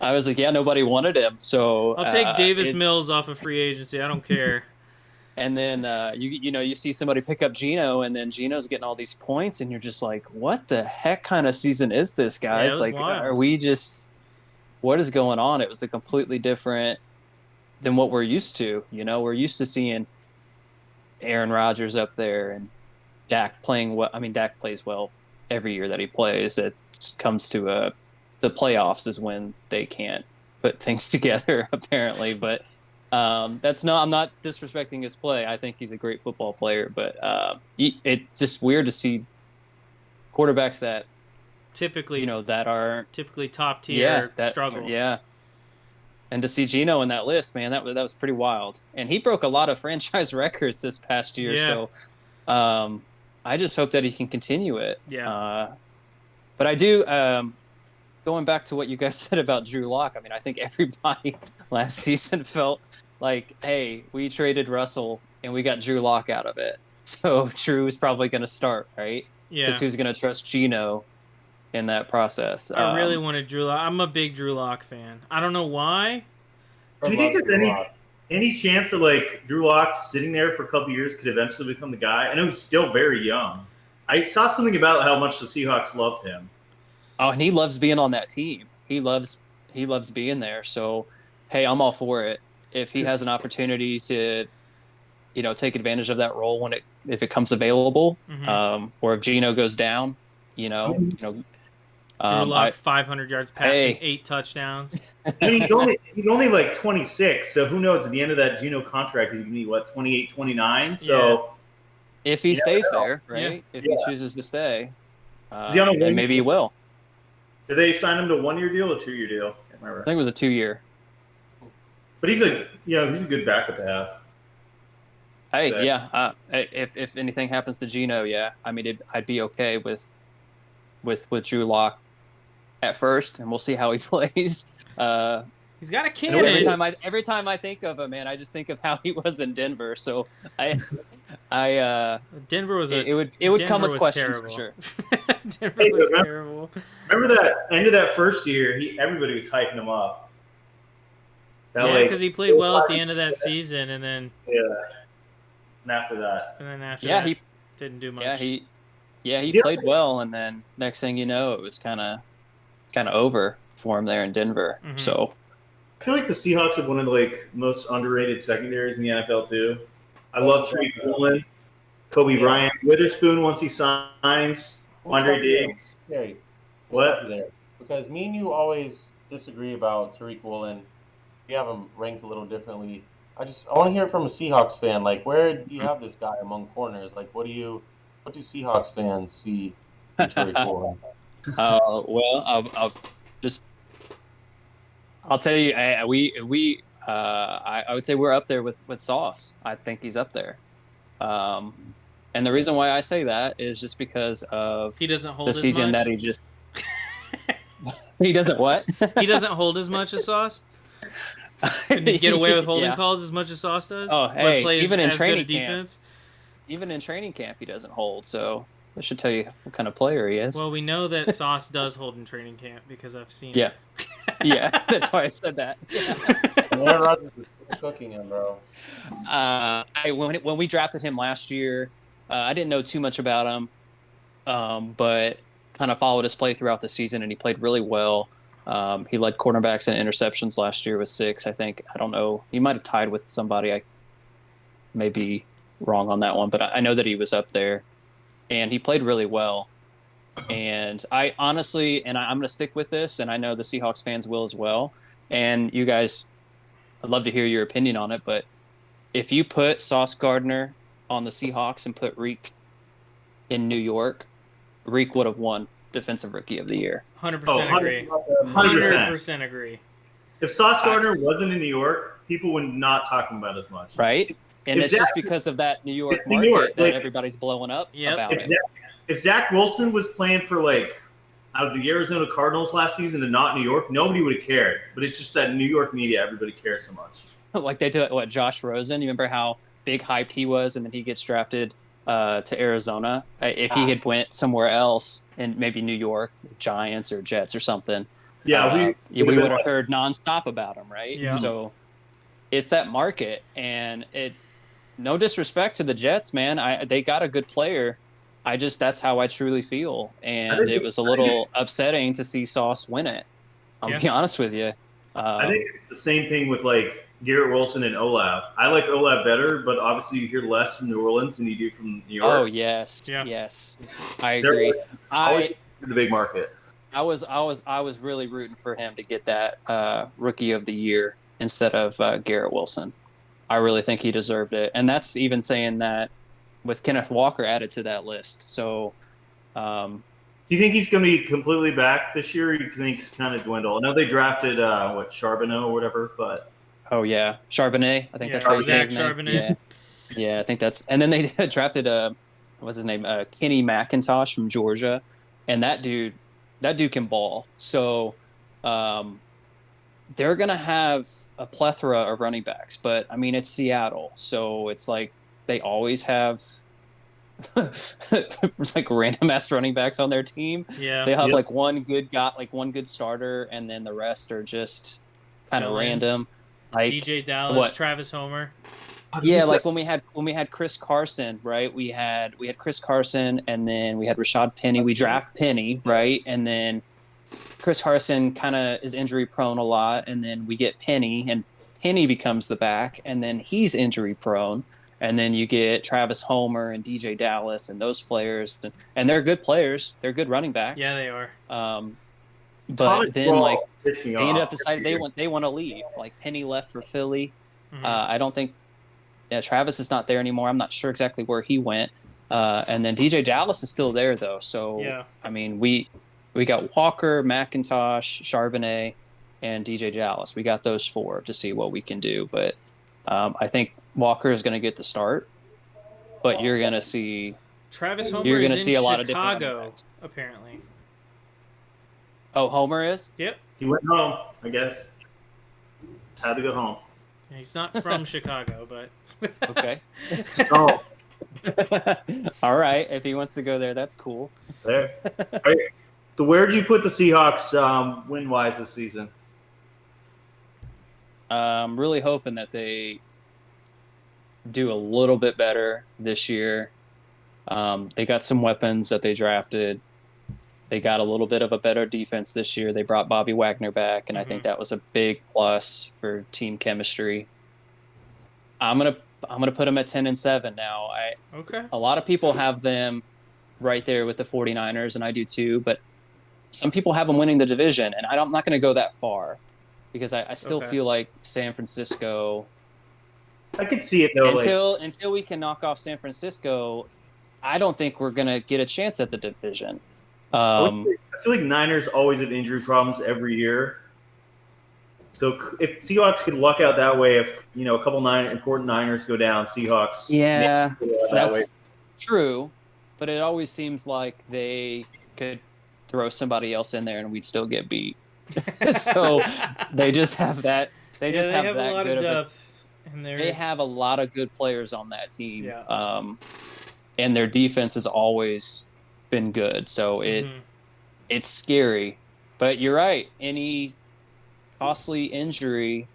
I was like, yeah, nobody wanted him. So I'll take Davis Mills off of free agency. I don't care. And then you see somebody pick up Geno, and then Geno's getting all these points, and you're just like, what the heck kind of season is this, guys? Yeah, like, wild. Are we just, what is going on? It was a completely different than what we're used to. We're used to seeing Aaron Rodgers up there and Dak playing well. I mean, Dak plays well every year that he plays. It comes to the playoffs is when they can't put things together, apparently. But I'm not disrespecting his play. I think he's a great football player, but it's just weird to see quarterbacks that typically that are typically top tier struggle. Yeah. And to see Geno in that list, man, that was pretty wild. And he broke a lot of franchise records this past year. Yeah. So I just hope that he can continue it. Yeah. But I do, going back to what you guys said about Drew Lock, I mean, I think everybody last season felt like, hey, we traded Russell and we got Drew Lock out of it. So Drew is probably going to start, right? Yeah. Because who's going to trust Geno in that process? I really wanted Drew Lock. I'm a big Drew Lock fan. I don't know why. Do you think there's any chance that like Drew Lock sitting there for a couple years could eventually become the guy? I know he's still very young. I saw something about how much the Seahawks loved him. Oh, and he loves being on that team. He loves being there. So, hey, I'm all for it. If he has an opportunity to, take advantage of that role if it comes available, or if Geno goes down, Drew Lock, 500 yards passing, 8 touchdowns. I mean, he's only like 26, so who knows? At the end of that Geno contract, he's going to be, 28, 29? So, if he stays there, right? Yeah. If he chooses to stay, is he on a and maybe he will. Did they sign him to a 1-year deal or 2-year deal? I can't remember. I think it was a 2-year. But he's a good backup to have. Hey, yeah. If anything happens to Geno, yeah. I mean, I'd be okay with Drew Lock at first, and we'll see how he plays. He's got a cannon. Every time I think of him, man, I just think of how he was in Denver. So Denver was it would come with questions terrible. For sure. Denver was terrible. Remember that end of that first year? Everybody was hyping him up. Because he played well at the end of that season, and then and after that, he didn't do much. He played well, and then next thing you know, it was kind of over for him there in Denver. Mm-hmm. So I feel like the Seahawks have one of the most underrated secondaries in the NFL too. I love Tariq Woolen, Kobe Bryant, Witherspoon once he signs, Andre Diggs. Hey, what? There, because me and you always disagree about Tariq Woolen we have him ranked a little differently. I want to hear from a Seahawks fan. Like, where do you have this guy among corners? Like, what do Seahawks fans see injury for? Well, I'll tell you, I would say we're up there with Sauce. I think he's up there. And the reason why I say that is just because of He doesn't hold the as season much. that he just. He doesn't what? He doesn't hold as much as Sauce. Can he get away with holding Yeah. calls as much as Sauce does? Oh, But hey, plays even in as good training at camp. defense? Even in training camp, he doesn't hold. So that should tell you what kind of player he is. Well, we know that Sauce does hold in training camp because I've seen Yeah. it. Yeah, that's why I said that. Aaron Rodgers is cooking him, bro. When we drafted him last year, I didn't know too much about him, but kind of followed his play throughout the season, and he played really well. He led cornerbacks in interceptions last year with 6, I think. I don't know. He might have tied with somebody. I may be wrong on that one, but I know that he was up there, and he played really well. And I honestly, and I'm going to stick with this, and I know the Seahawks fans will as well. And you guys, I'd love to hear your opinion on it, but if you put Sauce Gardner on the Seahawks and put Reek in New York, Reek would have won Defensive Rookie of the Year. 100% agree. 100%. 100% agree. If Sauce Gardner wasn't in New York, people would not talk about it as much. Right? And it's just because of that New York market that everybody's blowing up about it. If Zach Wilson was playing for, like, out of the Arizona Cardinals last season and not New York, nobody would have cared. But it's just that New York media, everybody cares so much. Like they did, Josh Rosen? You remember how big hype he was, and then he gets drafted to Arizona? If he had went somewhere else, in maybe New York, Giants or Jets or something, yeah, we would have heard nonstop about him, right? Yeah. So it's that market, and no disrespect to the Jets, man. They got a good player. That's how I truly feel, and it was a little upsetting to see Sauce win it. I'll be honest with you. I think it's the same thing with, like, Garrett Wilson and Olav. I like Olav better, but obviously you hear less from New Orleans than you do from New York. Oh yes, Yeah. yes, I agree. Always the big market. I was really rooting for him to get that Rookie of the Year instead of Garrett Wilson. I really think he deserved it, and that's even saying that with Kenneth Walker added to that list. So, do you think he's going to be completely back this year, or do you think he's kind of dwindled? I know they drafted Charbonneau or whatever, but oh yeah, Charbonnet. I think that's how you say his name. Charbonnet. Yeah, I think that's. And then they drafted what's his name? Kenny McIntosh from Georgia, and that dude can ball. So, they're gonna have a plethora of running backs, but I mean it's Seattle, so it's like they always have like random ass running backs on their team. Yeah. They have like one good starter, and then the rest are just kind of random. Like DJ Dallas, Travis Homer. Yeah, like when we had Chris Carson, right? We had Chris Carson, and then we had Rashad Penny. We draft Penny, right? And then Chris Carson kind of is injury prone a lot, and then we get Penny, and Penny becomes the back, and then he's injury prone. And then you get Travis Homer and DJ Dallas and those players, and they're good players. They're good running backs. Yeah, they are. But then like they ended up deciding they want to leave. Like Penny left for Philly. Mhm. I don't think Travis is not there anymore. I'm not sure exactly where he went. And then DJ Dallas is still there though. So Yeah. I mean we got Walker, McIntosh, Charbonnet, and DJ Dallas. We got those 4 to see what we can do. But I think Walker is going to get the start, but you're going to see Travis Homer you're is going in to see a lot of different running Chicago, backs. apparently. Oh, Homer is? Yep. he went home, I guess. Had to go home. He's not from Chicago, but Okay. Oh, All right. If he wants to go there, that's cool. there. All right. So where'd you put the Seahawks win-wise this season? I'm really hoping that they do a little bit better this year. They got some weapons that they drafted. They got a little bit of a better defense this year. They brought Bobby Wagner back, and I think that was a big plus for team chemistry. I'm gonna put them at 10-7 now. okay. A lot of people have them right there with the 49ers, and I do too. But some people have them winning the division, and I'm not going to go that far. because I still Okay. feel like San Francisco, I could see it though. until we can knock off San Francisco, I don't think we're going to get a chance at the division. I feel like Niners always have injury problems every year. So if Seahawks could luck out that way, if a couple important Niners go down, Seahawks. Yeah, maybe go out that way. that's true, but it always seems like they could throw somebody else in there and we'd still get beat. So they just have that. They just have that a lot good of of depth. And they have a lot of good players on that team. Yeah. And their defense has always been good. So it's scary. But you're right. Any costly injury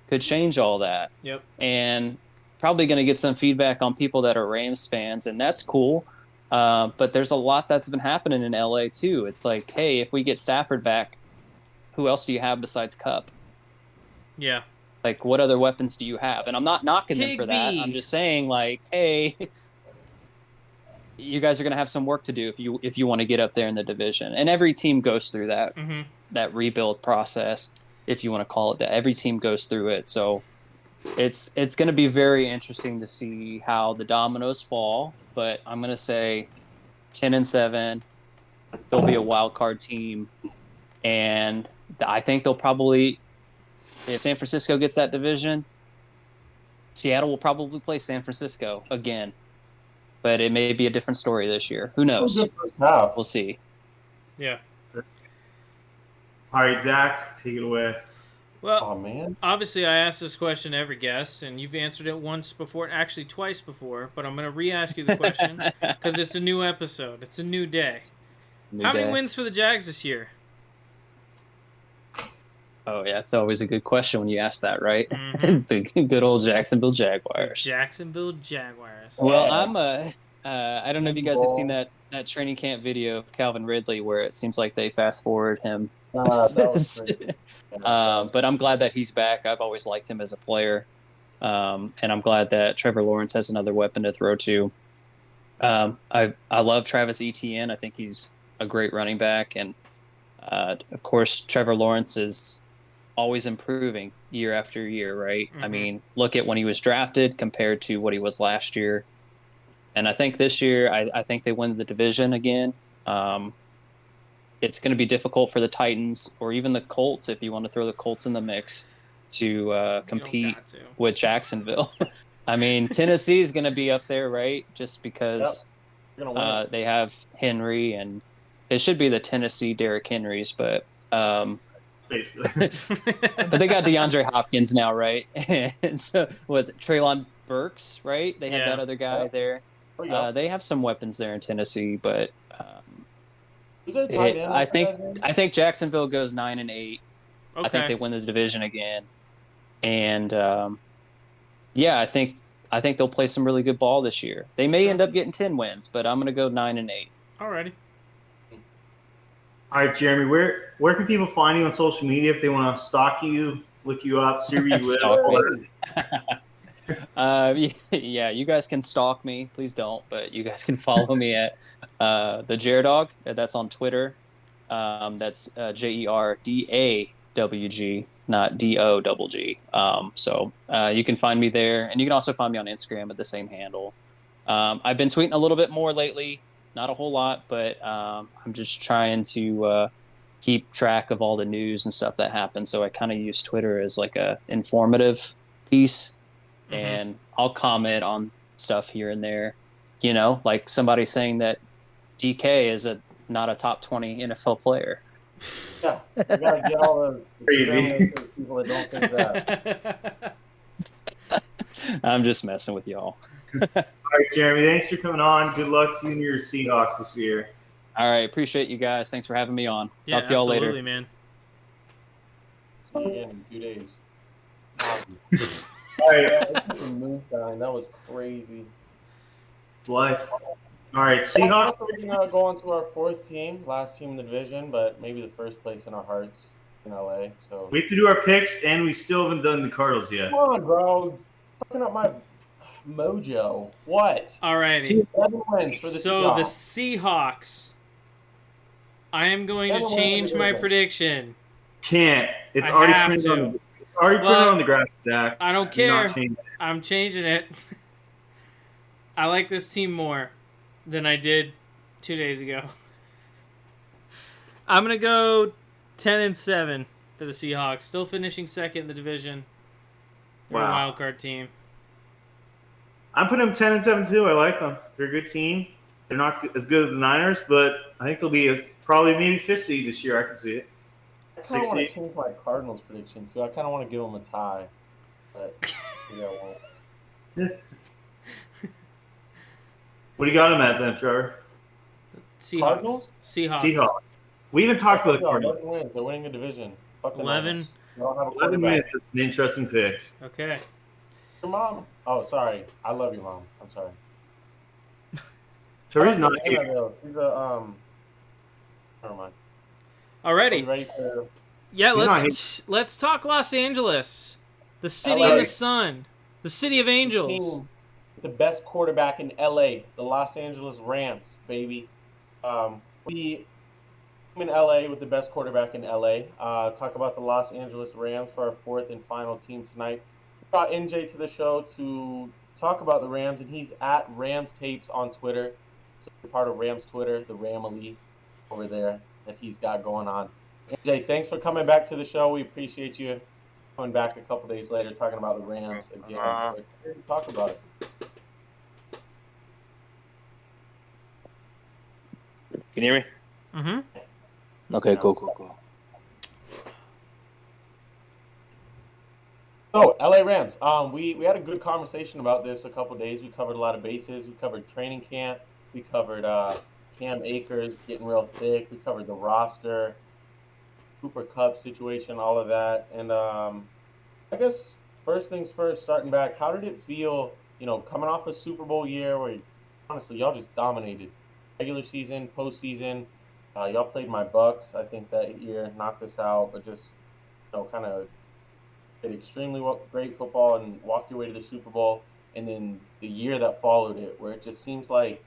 could change all that. Yep. And probably going to get some feedback on people that are Rams fans, and that's cool. But there's a lot that's been happening in LA too. It's like, hey, if we get Stafford back, who else do you have besides Kupp? Yeah. Like, what other weapons do you have? And I'm not knocking them for that. Higby. I'm just saying, like, hey, you guys are going to have some work to do if you want to get up there in the division. And every team goes through that that rebuild process, if you want to call it that. Every team goes through it. So it's going to be very interesting to see how the dominoes fall. But I'm going to say 10-7. They'll be a wild card team, and I think they'll probably, if San Francisco gets that division, Seattle will probably play San Francisco again. But it may be a different story this year. Who knows? We'll see. Yeah. All right, Zach, take it away. Well, man. Obviously, I asked this question to every guest, and you've answered it once before, actually twice before, but I'm going to re-ask you the question because it's a new episode. It's a new day. How many wins for the Jags this year? Oh, yeah, it's always a good question when you ask that, right? The good old Jacksonville Jaguars. Jacksonville Jaguars. Well, I don't know if you guys have seen that training camp video of Calvin Ridley where it seems like they fast-forward him. But I'm glad that he's back. I've always liked him as a player. And I'm glad that Trevor Lawrence has another weapon to throw to. I love Travis Etienne. I think he's a great running back. And, of course, Trevor Lawrence is always improving year after year, right? I mean, look at when he was drafted compared to what he was last year. And I think this year, I think they win the division again. It's going to be difficult for the Titans or even the Colts, if you want to throw the Colts in the mix, to compete with Jacksonville. I mean, Tennessee is going to be up there, right? Just because they have Henry, and it should be the Tennessee Derrick Henrys, but basically. but they got DeAndre Hopkins now, right? And so with Treylon Burks, right? They have that other guy there. They have some weapons there in Tennessee, but I think Jacksonville goes 9-8. Okay. I think they win the division again, and I think they'll play some really good ball this year. They may end up getting 10 wins, but I'm going to go 9-8. Alrighty. All right, Jeremy, where can people find you on social media if they want to stalk you, look you up, see where you live? Yeah, you guys can stalk me. Please don't, but you guys can follow me at the Jerdog. That's on Twitter. That's JERDAWG, not DOGG. So you can find me there, and you can also find me on Instagram at the same handle. I've been tweeting a little bit more lately, not a whole lot, but I'm just trying to keep track of all the news and stuff that happens. So I kind of use Twitter as like a informative piece. And I'll comment on stuff here and there, like somebody saying that DK is not a top 20 NFL player. Yeah, you gotta get all those crazy people that don't think that. I'm just messing with y'all. All right, Jeremy, thanks for coming on. Good luck to you and your Seahawks this year. All right, appreciate you guys. Thanks for having me on. Yeah, talk to y'all later. Absolutely, man. See you again in 2 days. All right. That was crazy. Life. All right, Seahawks. We're going to go on to our fourth team, last team in the division, but maybe the first place in our hearts in LA. So we have to do our picks, and we still haven't done the Cardinals yet. Come on, bro. Fucking up my mojo. What? All righty. 7 wins for the So the Seahawks. Seahawks. I am going to change my prediction. Can't. It's I already have printed to. on the, it's already printed But on the graphic, Zach. I don't Do not care. change it. I'm changing it. I like this team more than I did 2 days ago. I'm gonna go 10-7 for the Seahawks, still finishing second in the division. They're a Wow. wild card team. I'm putting them 10-7 too. I like them. They're a good team. They're not as good as the Niners, but I think they'll be probably maybe 5th seed this year. I can see it. I kind of want to 6 seed. change my Cardinals prediction too. I kind of want to give them a tie, but maybe I won't. What do you got them at then, Trevor? Seahawks. Cardinals? Seahawks. We even talked about the Cardinals. 11 wins. They're winning the division. Fuck the 11. Niners. They don't have a 11 quarterback. wins. It's an interesting pick. Okay. Your mom? Oh, sorry. I love your mom. I'm sorry. Trevor's not Anna, here. though. She's a Never mind. Are you Alrighty. ready for? Yeah, He's let's talk Los Angeles, the city LA. in the sun, the city of angels. Team with the best quarterback in LA, the Los Angeles Rams, baby. We in LA with the best quarterback in LA. Talk about the Los Angeles Rams for our 4th and final team tonight. We brought NJ to the show to talk about the Rams, and he's at Rams Tapes on Twitter. So we're part of Rams Twitter, the Ramily over there that he's got going on. NJ, thanks for coming back to the show. We appreciate you coming back a couple days later talking about the Rams again. Talk about it. Can you hear me? Mm-hmm. Okay, cool. So, LA Rams. We had a good conversation about this a couple days. We covered a lot of bases. We covered training camp. We covered Cam Akers getting real thick. We covered the roster, Cooper Kupp situation, all of that. And I guess first things first, starting back, how did it feel, coming off a Super Bowl year where, honestly, y'all just dominated regular season, postseason. Y'all played my Bucks, I think, that year, knocked us out, but just, kind of played extremely great football and walked your way to the Super Bowl. And then the year that followed it, where it just seems like,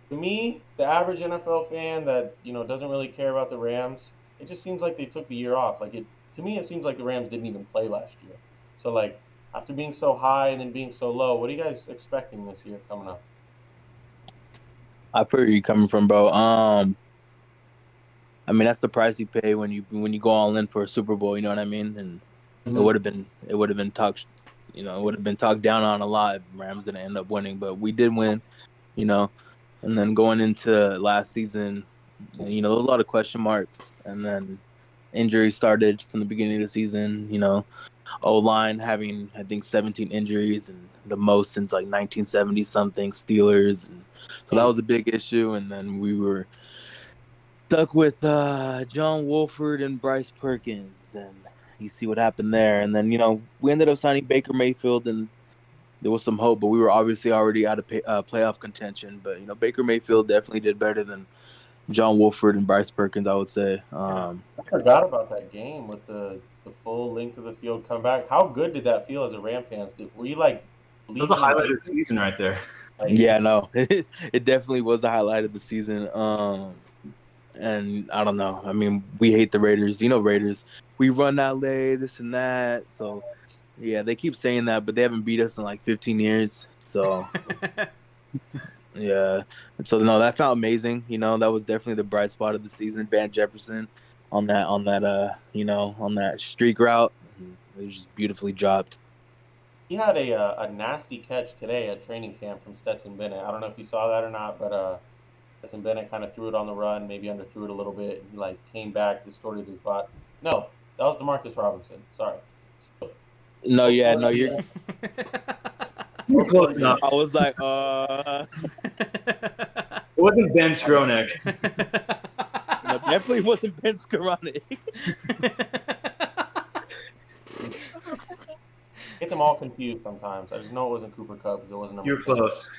to me, the average NFL fan that, doesn't really care about the Rams, it just seems like they took the year off. To me, it seems like the Rams didn't even play last year. So, after being so high and then being so low, what are you guys expecting this year coming up? I feel where you're coming from, bro. I mean, that's the price you pay when you go all in for a Super Bowl. You know what I mean? And it would have been talked, it would have been talked down on a lot if Rams didn't end up winning. But we did win, And then going into last season, there was a lot of question marks, and then injuries started from the beginning of the season. O-line having, I think, 17 injuries, and the most since 1970 something Steelers, and so that was a big issue. And then we were stuck with John Wolford and Bryce Perkins, and you see what happened there. And then we ended up signing Baker Mayfield, and there was some hope, but we were obviously already out of playoff contention. But Baker Mayfield definitely did better than John Wolford and Bryce Perkins, I would say. I forgot about that game with the full length of the field comeback. How good did that feel as a Ram fan? Were you That was a highlight of the season right there. Yeah, no, it definitely was a highlight of the season. And I don't know. I mean, we hate the Raiders. Raiders. We run LA, this and that. So, yeah, they keep saying that, but they haven't beat us in 15 years. So, yeah. So, no, that felt amazing. That was definitely the bright spot of the season. Van Jefferson on that on that streak route. It was just beautifully dropped. He had a nasty catch today at training camp from Stetson Bennett. I don't know if you saw that or not, but Stetson Bennett kind of threw it on the run, maybe underthrew it a little bit, and came back, distorted his body. No, that was DeMarcus Robinson. Sorry. No, you're Close enough. I was like, It wasn't Ben Skronek. No, definitely wasn't Ben Skoranek. Get them all confused sometimes. I just know it wasn't Cooper Kupp because it wasn't. You're close.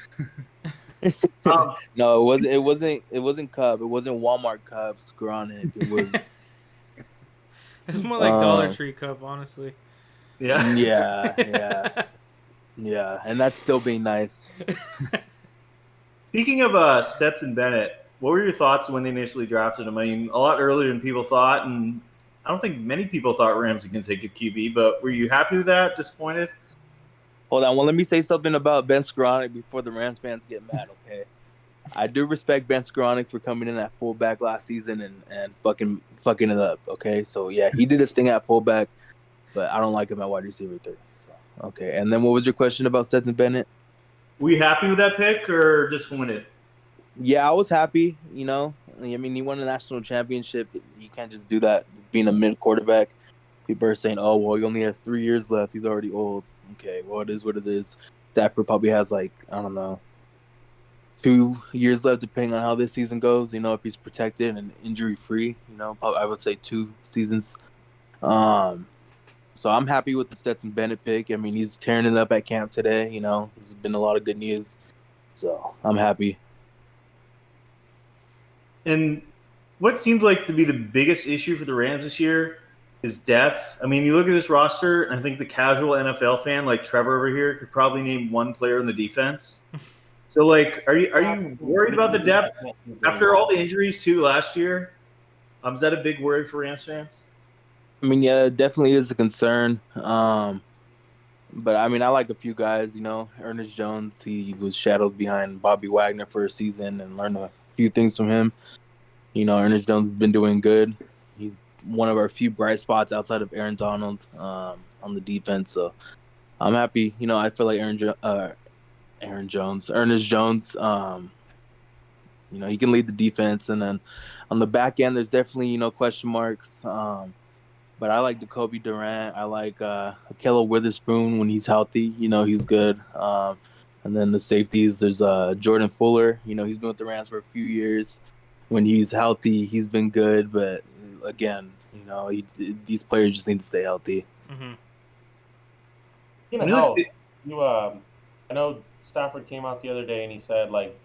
No, it wasn't Cub. It wasn't Walmart Cub Skoranek. It was. It's more like Dollar Tree Cup, honestly. Yeah. Yeah, and that's still being nice. Speaking of Stetson Bennett, what were your thoughts when they initially drafted him? I mean, a lot earlier than people thought, and I don't think many people thought Ramsey can take a QB, but were you happy with that? Disappointed? Hold on. Well, let me say something about Ben Skoranek before the Rams fans get mad, okay? I do respect Ben Skoranek for coming in at fullback last season and fucking it up, okay? So, yeah, he did his thing at fullback, but I don't like him at wide receiver 3. So, okay. And then what was your question about Stetson Bennett? Were you happy with that pick or disappointed? Yeah, I was happy, you know. I mean, he won a national championship. You can't just do that being a mid quarterback. People are saying, oh, well, he only has 3 years left. He's already old. Okay, well, it is what it is. Stafford probably has, like, I don't know, 2 years left depending on how this season goes. You know, if he's protected and injury-free, you know, probably, I would say 2 seasons. So I'm happy with the Stetson Bennett pick. I mean, he's tearing it up at camp today. You know, there's been a lot of good news. So I'm happy. And what seems like to be the biggest issue for the Rams this year is depth. I mean, you look at this roster, and I think the casual NFL fan like Trevor over here could probably name one player in the defense. So, like, are you worried about the depth after all the injuries too last year? Is that a big worry for Rams fans? I mean, yeah, it definitely is a concern. But, I mean, I like a few guys, you know. Ernest Jones, he was shadowed behind Bobby Wagner for a season and learned a few things from him. You know, Ernest Jones has been doing good. He's one of our few bright spots outside of Aaron Donald on the defense. So I'm happy. You know, I feel like Ernest Jones, you know, he can lead the defense. And then on the back end, there's definitely, you know, question marks. But I like Jacoby Durant. I like Ahkello Witherspoon when he's healthy. You know, he's good. And then the safeties, there's Jordan Fuller. You know, he's been with the Rams for a few years. When he's healthy, he's been good. But, again, you know, these players just need to stay healthy. Mm-hmm. You know, I know Stafford came out the other day and he said, like,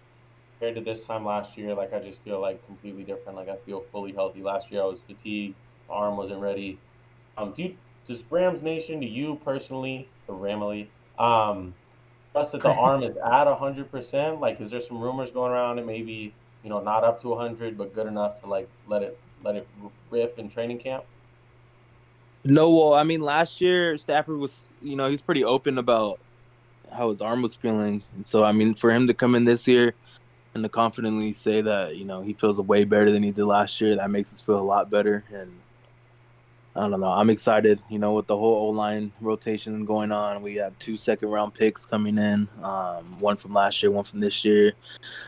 compared to this time last year, like, I just feel, like, completely different. Like, I feel fully healthy. Last year I was fatigued. My arm wasn't ready. Does Rams Nation, do you personally, or Ramily, trust that the arm is at 100%? Like, is there some rumors going around that maybe, you know, not up to 100, but good enough to, like, let it rip in training camp? No, well, I mean, last year Stafford was, you know, he's pretty open about how his arm was feeling. And so, I mean, for him to come in this year and to confidently say that, you know, he feels way better than he did last year, that makes us feel a lot better. And I don't know, I'm excited, you know, with the whole O-line rotation going on. We have 2 second-round picks coming in, one from last year, one from this year,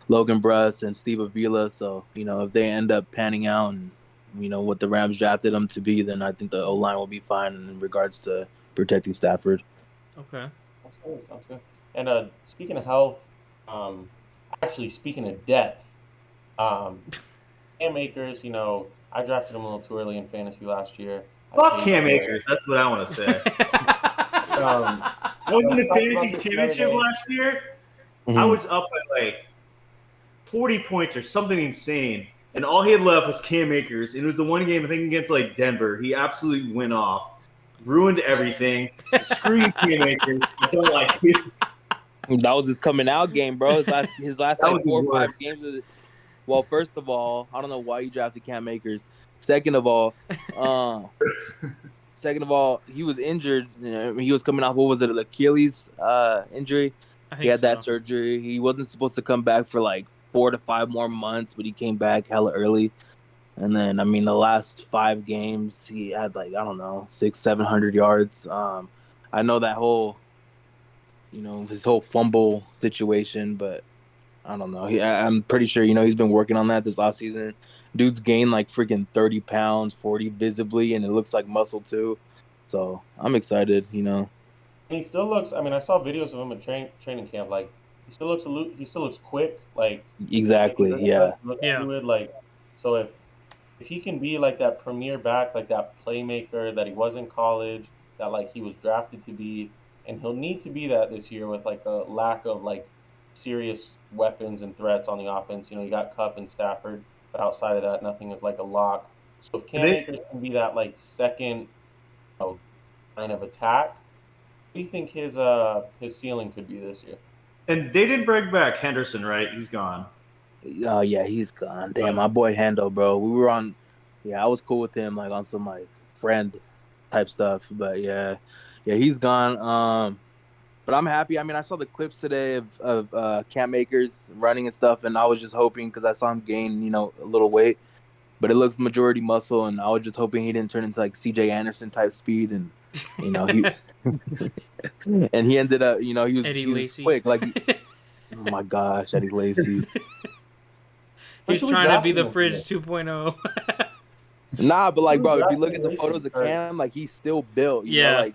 Logan Bruss and Steve Avila. So, you know, if they end up panning out and, you know, what the Rams drafted them to be, then I think the O-line will be fine in regards to protecting Stafford. Okay. Sounds good. And speaking of health, actually speaking of depth, Cam Akers, you know, I drafted him a little too early in fantasy last year. Fuck Cam Akers. That's what I want to say. I was in the fantasy championship last year. Mm-hmm. I was up by like 40 points or something insane. And all he had left was Cam Akers. And it was the one game, I think, against like Denver. He absolutely went off. Ruined everything. Screw you, Cam Akers. I don't like you. That was his coming out game, bro. His last like 4 or 5 games. Well, first of all, I don't know why you drafted Cam Akers. Second of all, he was injured. You know, he was coming off, what was it, an Achilles injury? He had that surgery. He wasn't supposed to come back for like 4 to 5 more months, but he came back hella early. And then, I mean, the last 5 games, he had like, I don't know, 600-700 yards. I know that whole, you know, his whole fumble situation, but I don't know. I'm pretty sure, you know, he's been working on that this offseason. Dude's gained like freaking 30 pounds, 40 visibly, and it looks like muscle too. So I'm excited, you know. He still looks. I mean, I saw videos of him at training camp. Like, he still looks quick. Like, exactly, yeah. Fluid, like, so if he can be like that premier back, like that playmaker that he was in college, that like he was drafted to be, and he'll need to be that this year with like a lack of like serious weapons and threats on the offense. You know, you got Kupp and Stafford, but outside of that, nothing is like a lock. So if Cam Akers can be that like second, you know, line of attack, what do you think his ceiling could be this year? And they didn't bring back Henderson, right? He's gone. Yeah, he's gone. Damn, my boy Hendo, bro. We were on. Yeah, I was cool with him, like on some like friend type stuff. But yeah, he's gone. But I'm happy. I mean, I saw the clips today of Cam Akers running and stuff, and I was just hoping because I saw him gain, a little weight, but it looks majority muscle, and I was just hoping he didn't turn into like C.J. Anderson type speed, and he and he ended up, he was quick. Like, oh my gosh, Eddie Lacy. He's trying to be the Fridge 2.0. Nah, but like, bro, if you look at the photos of Cam, like he's still built. You know?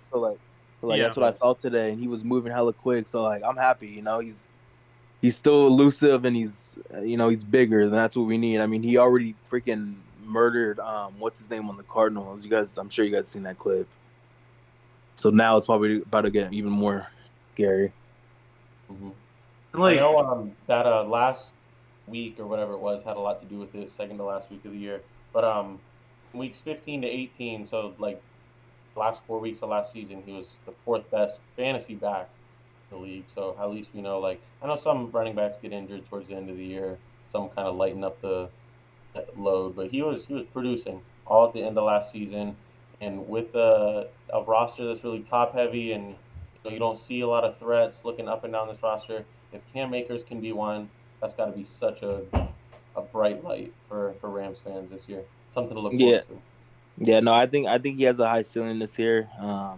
Like that's what I saw today, and he was moving hella quick. So like, I'm happy. He's still elusive, and he's bigger. And that's what we need. I mean, he already freaking murdered what's his name on the Cardinals. I'm sure you guys seen that clip. So now it's probably about to get even more scary. Mm-hmm. I know that last week or whatever it was had a lot to do with it, second to last week of the year. But weeks 15 to 18, so like last 4 weeks of last season, he was the fourth best fantasy back in the league. So at least we know, like, I know some running backs get injured towards the end of the year, some kind of lighten up the load, but he was producing all at the end of last season. And with a roster that's really top heavy, and you don't see a lot of threats looking up and down this roster, if Cam Akers can be one, that's got to be such a bright light for Rams fans this year. Something to look forward to. Yeah, no, I think he has a high ceiling this year. I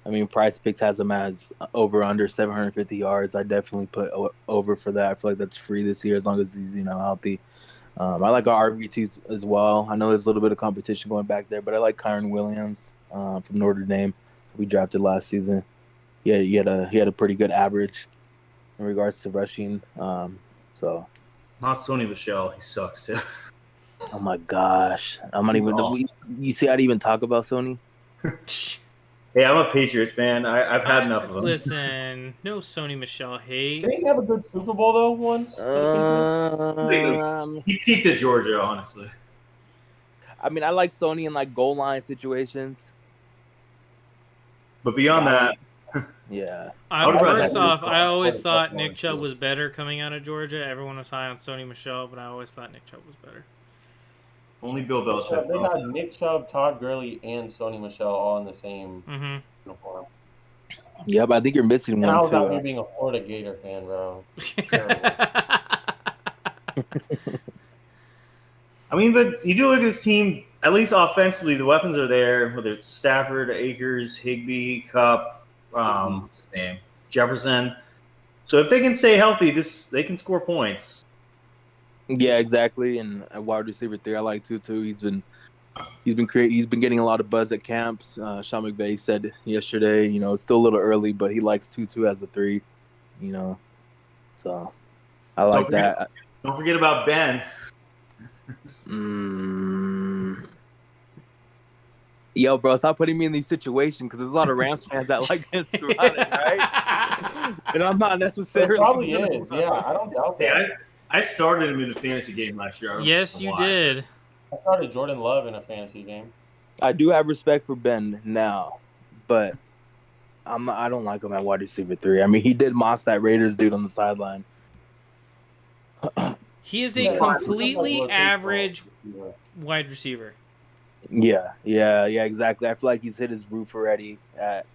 mean, Price Picks has him as under 750 yards. I definitely put over for that. I feel like that's free this year as long as he's healthy. I like our RB2 as well. I know there's a little bit of competition going back there, but I like Kyron Williams from Notre Dame. We drafted last season. Yeah, he had a pretty good average in regards to rushing. So not Sony Michel. He sucks too. Oh my gosh! I'm not even. You see, I'd even talk about Sony. Hey, I'm a Patriots fan. I've had enough of them. Listen, no Sony Michel hate. Did he have a good Super Bowl though once? He peaked at Georgia, honestly. I mean, I like Sony in like goal line situations. But beyond that, yeah. First off, I always thought Nick Chubb was better coming out of Georgia. Everyone was high on Sony Michel, but I always thought Nick Chubb was better. Only Bill Belichick. They got Nick Chubb, Todd Gurley, and Sony Michel all in the same uniform. Yeah, but I think you're missing one, I was too. out here being a Florida Gator fan, bro. I mean, but you do look at this team, at least offensively, the weapons are there, whether it's Stafford, Akers, Higbee, Kupp, what's his name, Jefferson. So if they can stay healthy, they can score points. Yeah, exactly. And at wide receiver 3, I like Tutu. He's been getting a lot of buzz at camps. Sean McVay said yesterday, it's still a little early, but he likes Tutu as a 3. So I like that. Don't forget about Ben. Yo, bro, stop putting me in these situations because there's a lot of Rams fans that like this running, right? And I'm not necessarily. It probably is. Yeah, I don't doubt that. I started him in the fantasy game last year. Yes, you did. I started Jordan Love in a fantasy game. I do have respect for Ben now, but I don't like him at wide receiver 3. I mean, he did moss that Raiders dude on the sideline. He is a completely average wide receiver. Yeah, exactly. I feel like he's hit his roof already at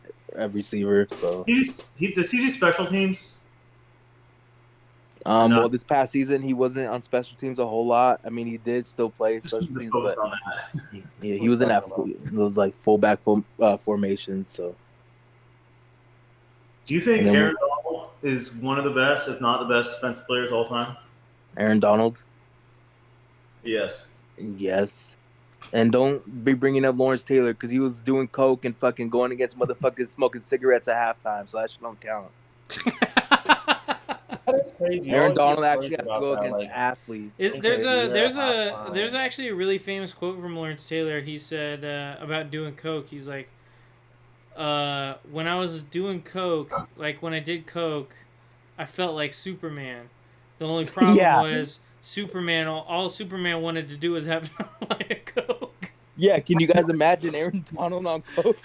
receiver. So does he do special teams? Well, this past season he wasn't on special teams a whole lot. I mean, he did still play special teams, but yeah, he was in those like fullback formations. So, do you think Aaron Donald is one of the best, if not the best, defensive players of all time? Aaron Donald? Yes. And don't be bringing up Lawrence Taylor because he was doing coke and fucking going against motherfuckers smoking cigarettes at halftime, so that shit don't count. That is crazy. Aaron Donald actually has to go against athletes. There's actually a really famous quote from Lawrence Taylor. He said about doing coke. He's like, when I was doing coke, like when I did coke, I felt like Superman. The only problem was Superman. All Superman wanted to do was have a line of coke. Yeah, can you guys imagine Aaron Donald on coke?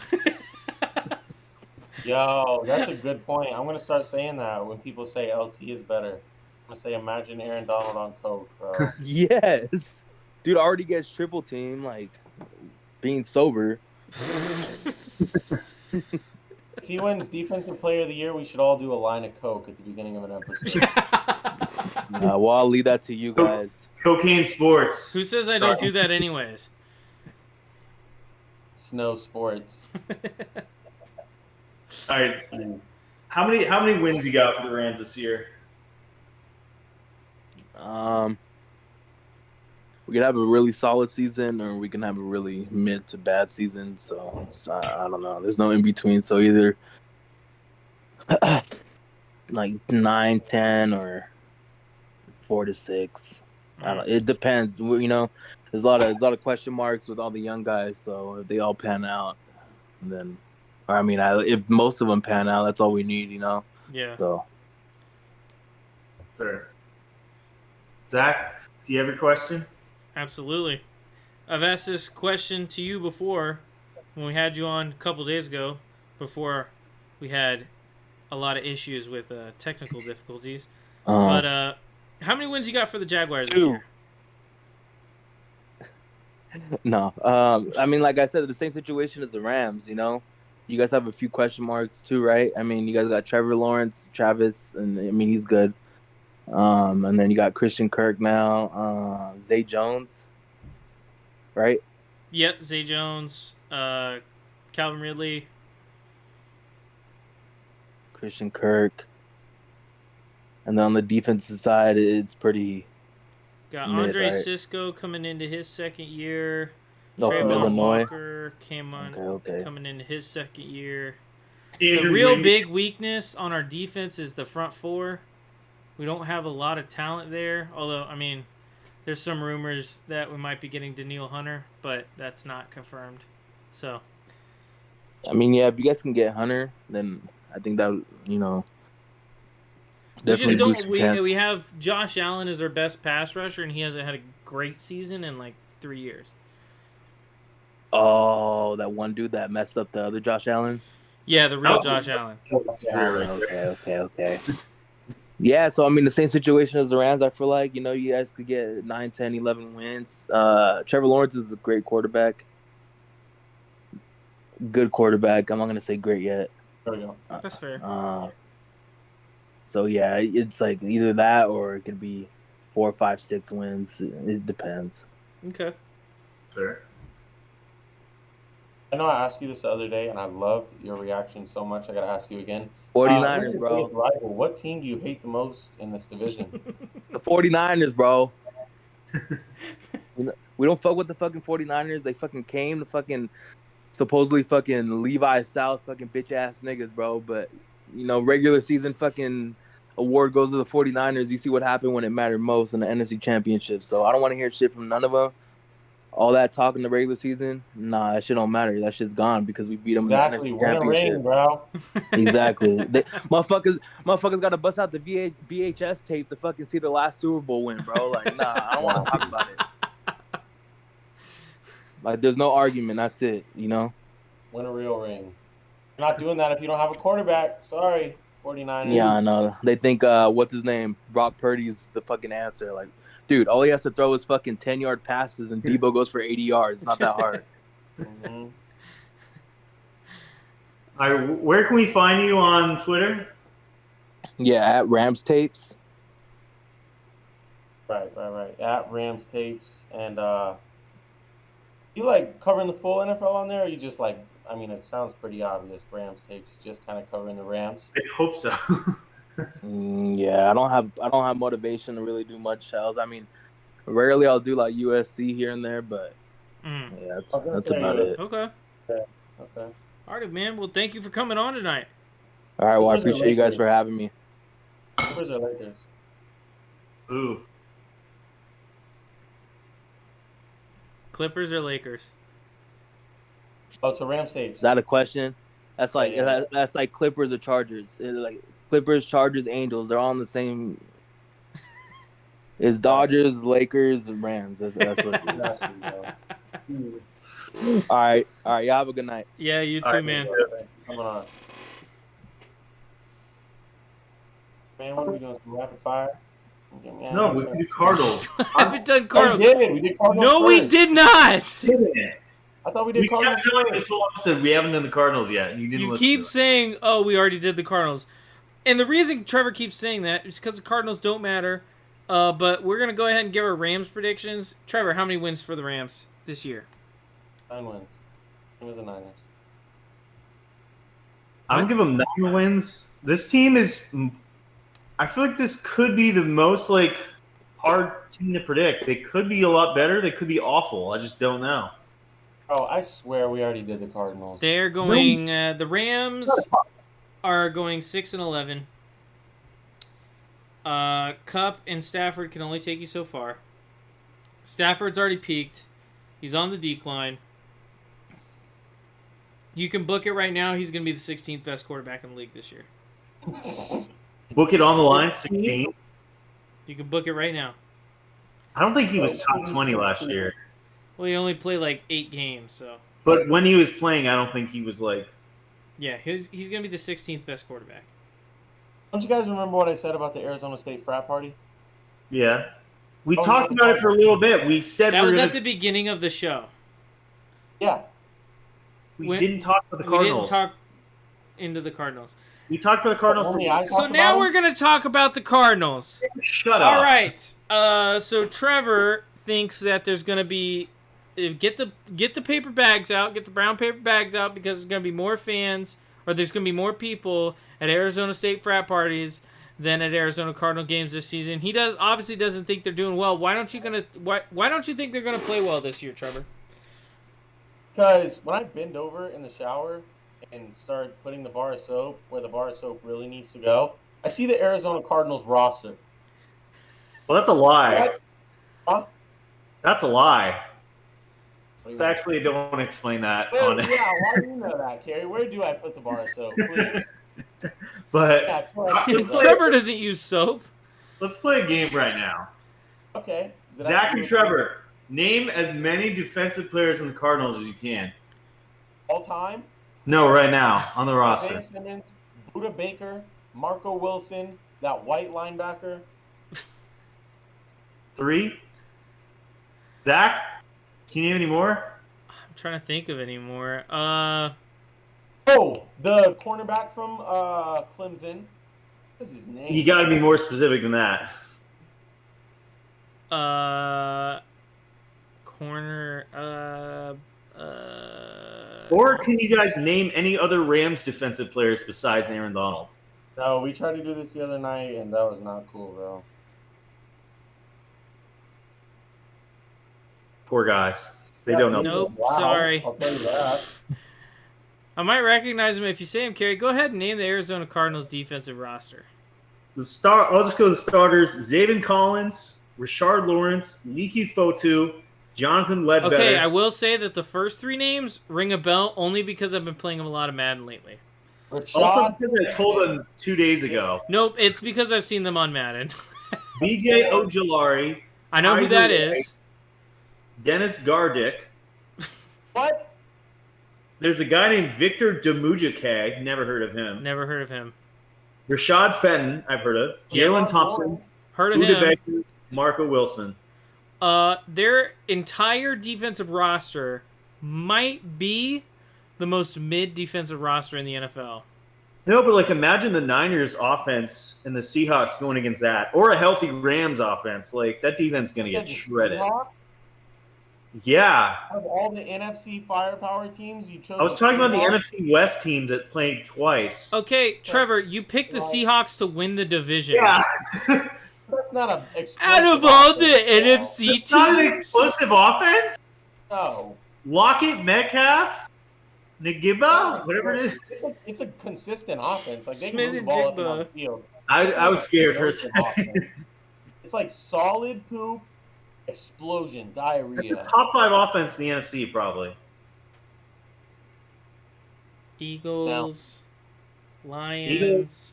Yo, that's a good point. I'm gonna start saying that when people say LT is better. I'm gonna say, imagine Aaron Donald on coke, bro. Yes, dude already gets triple team, like being sober. If he wins Defensive Player of the Year, we should all do a line of Coke at the beginning of an episode. Well, I'll leave that to you guys. Cocaine sports. Who says I don't do that anyways? Snow sports. All right. How many wins you got for the Rams this year? We could have a really solid season, or we can have a really mid to bad season. So it's, I don't know. There's no in between. So either like 9-10 or 4-6. I don't. It depends. You know, there's a lot of question marks with all the young guys. So if they all pan out, then, or I mean, if most of them pan out, that's all we need. You know. Yeah. So. Sure. Zach, do you have your question? Absolutely. I've asked this question to you before when we had you on a couple days ago, before we had a lot of issues with technical difficulties. But how many wins you got for the Jaguars this year? No. I mean, like I said, the same situation as the Rams, you know? You guys have a few question marks too, right? I mean, you guys got Trevor Lawrence, Travis, and I mean, he's good. And then you got Christian Kirk now, Zay Jones, right? Yep, Zay Jones, Calvin Ridley, Christian Kirk. And then on the defensive side, it's pretty got mid, Andre right? Cisco coming into his second year. Oh, from Trayvon Illinois. Walker coming into his second year. The Andrew real Wynn. big weakness on our defense is the front four. We don't have a lot of talent there, although, I mean, there's some rumors that we might be getting Daniil Hunter, but that's not confirmed. So, I mean, yeah, if you guys can get Hunter, then I think that would, you know, we just definitely boost don't. your chance. We have Josh Allen as our best pass rusher, and he hasn't had a great season in like 3 years. Oh, that one dude that messed up the other Josh Allen? Yeah, the real Oh. Josh Allen. Okay. Yeah, so I mean, the same situation as the Rams, I feel like, you know, you guys could get 9, 10, 11 wins. Trevor Lawrence is a great quarterback. Good quarterback. I'm not going to say great yet. There we go. That's fair. So, yeah, it's like either that or it could be 4, 5, 6 wins. It depends. Okay. Sure. I know I asked you this the other day, and I loved your reaction so much. I got to ask you again. 49ers, who's your bro. biggest rival? What team do you hate the most in this division? The 49ers, bro. We don't fuck with the fucking 49ers. They fucking came to fucking supposedly fucking Levi South fucking bitch ass niggas, bro. But, you know, regular season fucking award goes to the 49ers. You see what happened when it mattered most in the NFC Championship. So I don't want to hear shit from none of them. All that talk in the regular season, nah, that shit don't matter. That shit's gone because we beat them Exactly. in the NFC Win a Championship. ring, bro. Exactly. Motherfuckers got to bust out the VHS tape to fucking see the last Super Bowl win, bro. Like, nah, I don't want to talk about it. Like, there's no argument. That's it, you know? Win a real ring. You're not doing that if you don't have a quarterback. Sorry, 49ers. Yeah, I know. They think, what's his name? Brock Purdy's the fucking answer. Like, dude, all he has to throw is fucking 10-yard passes and Debo goes for 80 yards. It's not that hard. Mhm. All right, where can we find you on Twitter? Yeah, at Rams Tapes. Right. At Rams Tapes. And you like covering the full NFL on there, or you just like, I mean, it sounds pretty obvious, Rams Tapes, just kind of covering the Rams? I hope so. Yeah, I don't have motivation to really do much else. I mean, rarely I'll do like USC here and there, but yeah, that's about it. Okay. Okay. All right, man. Well, thank you for coming on tonight. All right, well, I Clippers or appreciate you guys Lakers? for having me. Clippers or Lakers? Ooh. Clippers or Lakers? Oh, to Rams Tapes. Is that a question? That's like Yeah. that's like Clippers or Chargers. It's like Clippers, Chargers, Angels. They're all on the same. It's Dodgers, Lakers, and Rams. That's what it is. Exactly, bro. All right. Y'all have a good night. Yeah, you too, All right, man. Coming on. Man, what are we doing? Some rapid fire? No, we do Cardinals. I haven't done Oh, Cardinals. we did. We did Cardinals No, we first. did not. Didn't it? I thought we did We kept Cardinals telling first. this whole episode we haven't done the Cardinals yet, and you didn't You listen keep to it. saying, "Oh, we already did the Cardinals," and the reason Trevor keeps saying that is because the Cardinals don't matter. But we're gonna go ahead and give our Rams predictions. Trevor, how many wins for the Rams this year? 9 wins. It was a Niners. I'm gonna give them 9 wins. This team is. I feel like this could be the most hard team to predict. They could be a lot better. They could be awful. I just don't know. Oh, I swear we already did the Cardinals. They're going. The Rams are going 6-11. Cup and Stafford can only take you so far. Stafford's already peaked. He's on the decline. You can book it right now. He's going to be the 16th best quarterback in the league this year. Book it on the line, 16. You can book it right now. I don't think he was top 20 last year. Well, he only played like 8 games, so. But when he was playing, I don't think he was Yeah, he's going to be the 16th best quarterback. Don't you guys remember what I said about the Arizona State frat party? Yeah. We talked about it for a little bit. We said That was at the beginning of the show. Yeah. We didn't talk about the We Cardinals. didn't talk into the Cardinals. We talked about the Cardinals. Only I So talked now about we're them? going to talk about the Cardinals. Shut up. All right. So Trevor thinks that there's going to be get the paper bags out, get the brown paper bags out because there's going to be more fans or there's going to be more people at Arizona State frat parties than at Arizona Cardinal games this season. He obviously doesn't think they're doing well. Why don't you think they're going to play well this year, Trevor? Because when I bend over in the shower and start putting the bar of soap where the bar of soap really needs to go, I see the Arizona Cardinals roster. Well, that's a lie. Huh? That's a lie. What do you It's actually, don't explain that Well, on it. yeah, why do you know that, Kerry? Where do I put the bar of soap, please? But Yeah, correct. Trevor doesn't use soap. let's play a game right now. Okay. Is it Zach actually and Trevor, name as many defensive players in the Cardinals as you can. all time? No, right now on the roster. Jay Simmons, Buda Baker, Marco Wilson, that white linebacker. 3. Zach, can you name any more? I'm trying to think of any more. Oh, the cornerback from Clemson. What's his name? You got to be more specific than that. Corner. Or can you guys name any other Rams defensive players besides Aaron Donald? No, we tried to do this the other night, and that was not cool, bro. Poor guys. They don't know. Nope, Wow, sorry. I'll tell you that. I might recognize him if you say him, Kerry. Go ahead and name the Arizona Cardinals defensive roster. I'll just go to the starters. Zaven Collins, Rashard Lawrence, Leaky Fotu, Jonathan Ledbetter. Okay, I will say that the first 3 names ring a bell only because I've been playing a lot of Madden lately. Also Rashad, because I told them 2 days ago. Nope, it's because I've seen them on Madden. BJ Ojolari, I know who Kaiser that White. is. Dennis Gardick. what? There's a guy named Victor Demujake. Never heard of him. Never heard of him. Rashad Fenton, I've heard of. Jalen Thompson, Heard of Buda him. Baker, Marco Wilson. Their entire defensive roster might be the most mid defensive roster in the NFL. No, but imagine the Niners offense and the Seahawks going against that, or a healthy Rams offense. That defense is going to get shredded. Seahawks? Yeah. Out of all the NFC firepower teams, you chose. I was talking about the Seahawks? NFC West teams that played twice. Okay, Trevor, you picked the Seahawks to win the division. Yeah. That's not a. Out of all the NFC It's not an teams, explosive offense? No. Lockett, Metcalf, Nagiba, whatever it is. It's a consistent offense. They Smith can move and the ball up and Jigba. down the field. I was scared for a Explosive second. offense. It's solid poop, explosion, It's diarrhea. a top 5 offense in the NFC, probably. Eagles, Lions, Eagles.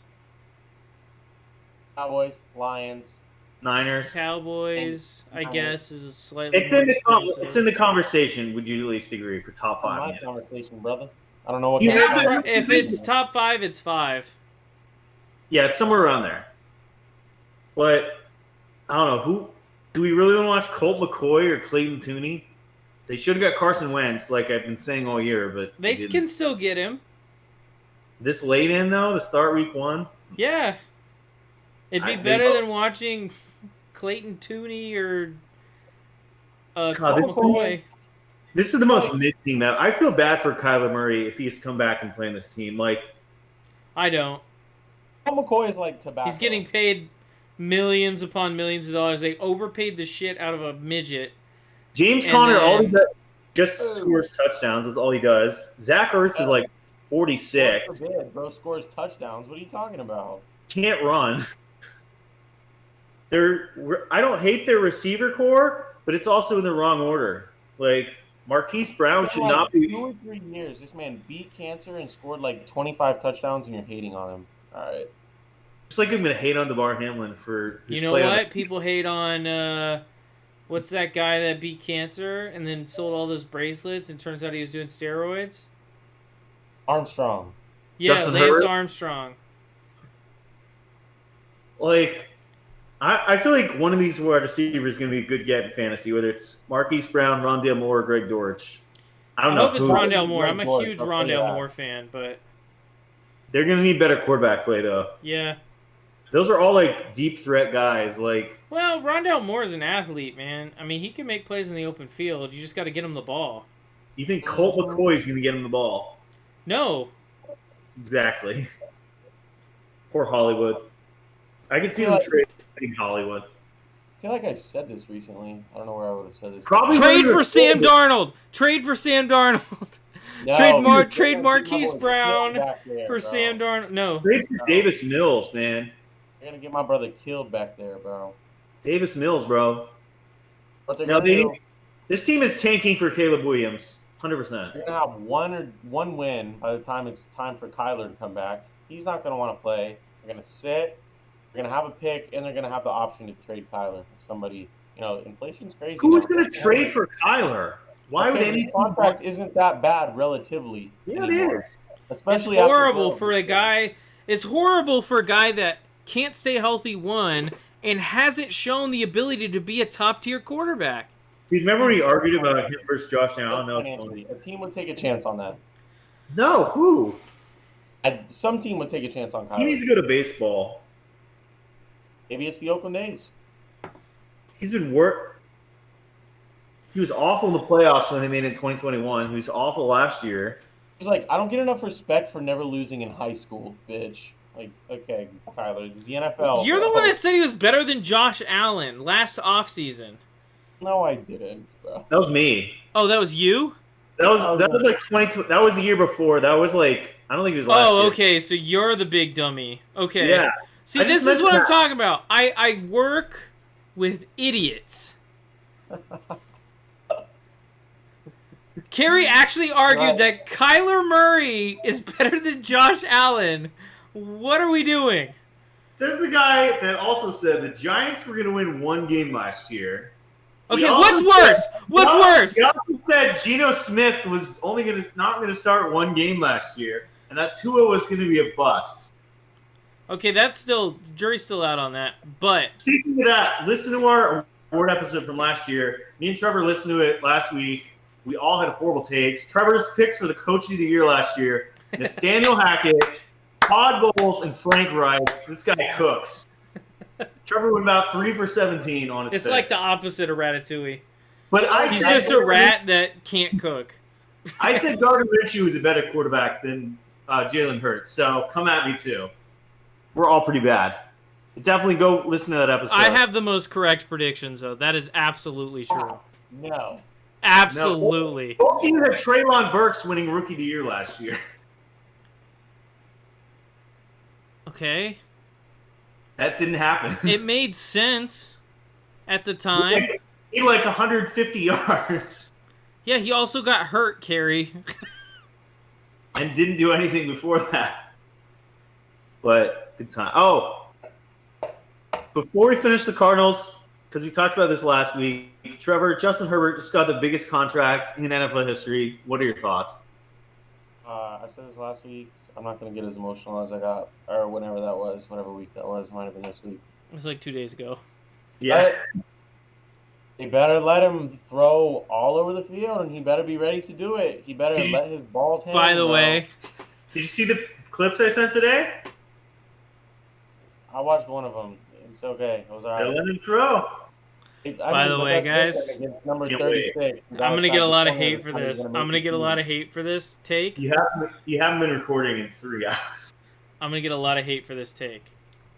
Cowboys, Lions. Niners. Cowboys, I guess, is a slightly It's in more the exclusive. it's in the conversation. Would you at least agree for top 5? My Yeah. conversation, brother. I don't know what. You kind of have to- conversation- If it's top 5, it's 5. Yeah, it's somewhere around there. But I don't know who. Do we really want to watch Colt McCoy or Clayton Tooney? They should have got Carson Wentz, like I've been saying all year, but They didn't. can still get him. This late in though, to start week 1. Yeah. It'd be better than watching Clayton Tooney or McCoy. This is the most mid team that I feel bad for Kyler Murray if he has to come back and play in this team. Like, I don't. McCoy is like tobacco. He's getting paid millions upon millions of dollars. They overpaid the shit out of a midget. James Conner all he does just scores touchdowns. Is all he does. Zach Ertz is like 46. Bro scores touchdowns. What are you talking about? Can't run. I don't hate their receiver core, but it's also in the wrong order. Like, Marquise Brown should not be. 2 or 3 years, this man beat cancer and scored like 25 touchdowns, and you're hating on him. All right. Just like I'm going to hate on DeMar Hamlin for his You know what? People hate on, what's that guy that beat cancer and then sold all those bracelets and turns out he was doing steroids? Armstrong. Yeah, Justin Lance Herbert? Armstrong. Like, I feel like one of these wide receivers is going to be a good get in fantasy, whether it's Marquise Brown, Rondale Moore, or Greg Dortch. I don't know. I hope it's Rondale Moore. I'm a Dortch, huge I'll tell you Rondale that. Moore fan, but They're going to need better quarterback play, though. yeah. Those are all, like, deep threat guys. Like, Well, Rondale Moore is an athlete, man. I mean, he can make plays in the open field. You just got to get him the ball. you think Colt McCoy is going to get him the ball? No. Exactly. Poor Hollywood. I could see them trading Hollywood. I feel like I said this recently. I don't know where I would have said this. Probably Trade for Sam Darnold. Trade for Sam Darnold. No, Trade Marquise Brown back there, for bro. Sam Darnold. No. Trade for Davis Mills, man. You're gonna get my brother killed back there, bro. Davis Mills, bro. What they're No, gonna do? this team is tanking for Caleb Williams. 100%. You're gonna have one win by the time it's time for Kyler to come back. He's not gonna want to play. They're gonna sit. They're gonna have a pick, and they're gonna have the option to trade Kyler. Somebody, inflation's crazy. Who's now. going to trade for Kyler? Why would any His contract isn't that bad relatively? Yeah, anymore. it is. Especially It's after horrible Burrow. for a guy. It's horrible for a guy that can't stay healthy, one, and hasn't shown the ability to be a top-tier quarterback. Do you remember when we argued about him versus Josh Allen? That was Financially, funny. a team would take a chance on that. No, who? Some team would take a chance on Kyler. He needs to go to baseball. Maybe it's the Oakland A's. He's been He was awful in the playoffs when they made it in 2021. He was awful last year. He's like, I don't get enough respect for never losing in high school, bitch. Like, okay, Kyler, this is the NFL. You're the bro. one that said he was better than Josh Allen last offseason. No, I didn't, bro. That was me. Oh, that was you? That was like 22. That was the year before. That was like, I don't think it was last year. Oh, okay, so you're the big dummy. Okay. Yeah. See, I just this is what I'm meant that. talking about. I work with idiots. Kerry actually argued that Kyler Murray is better than Josh Allen. What are we doing? Says the guy that also said the Giants were going to win one game last year. Okay, He also what's worse? said- What's worse? He also said Geno Smith was only not going to start one game last year, and that Tua was going to be a bust. Okay, that's still jury's still out on that. But Speaking of that, listen to our award episode from last year. Me and Trevor listened to it last week. We all had horrible takes. Trevor's picks for the Coach of the Year last year: Nathaniel Hackett, Todd Bowles, and Frank Reich. This guy cooks. Trevor went about 3 for 17 on his it's picks. like the opposite of Ratatouille. But He's just a rat that can't cook. I said Gardner Minshew was a better quarterback than Jalen Hurts, so come at me too. We're all pretty bad. Definitely go listen to that episode. I have the most correct predictions, though. That is absolutely true. No. Absolutely. Both teams had Treylon Burks winning Rookie of the Year last year. Okay. That didn't happen. It made sense at the time. He had like 150 yards Yeah, he also got hurt, Kerry. and didn't do anything before that. But good time. Oh, before we finish the Cardinals, because we talked about this last week, Trevor, Justin Herbert just got the biggest contract in NFL history. What are your thoughts? I said this last week. I'm not going to get as emotional as I got, or whenever that was, whatever week that was. It might have been this week. It was like 2 days ago. Yeah. They better let him throw all over the field, and he better be ready to do it. He better Did you- let his balls hang. By the bro. way, Did you see the clips I sent today? I watched one of them. It's okay. It was all They're right. letting him throw. By the way, guys, against number Can't wait. 36, I'm gonna get a lot of hate for this. I'm gonna get a lot of hate for this take. You haven't been recording in 3 hours. I'm gonna get a lot of hate for this take,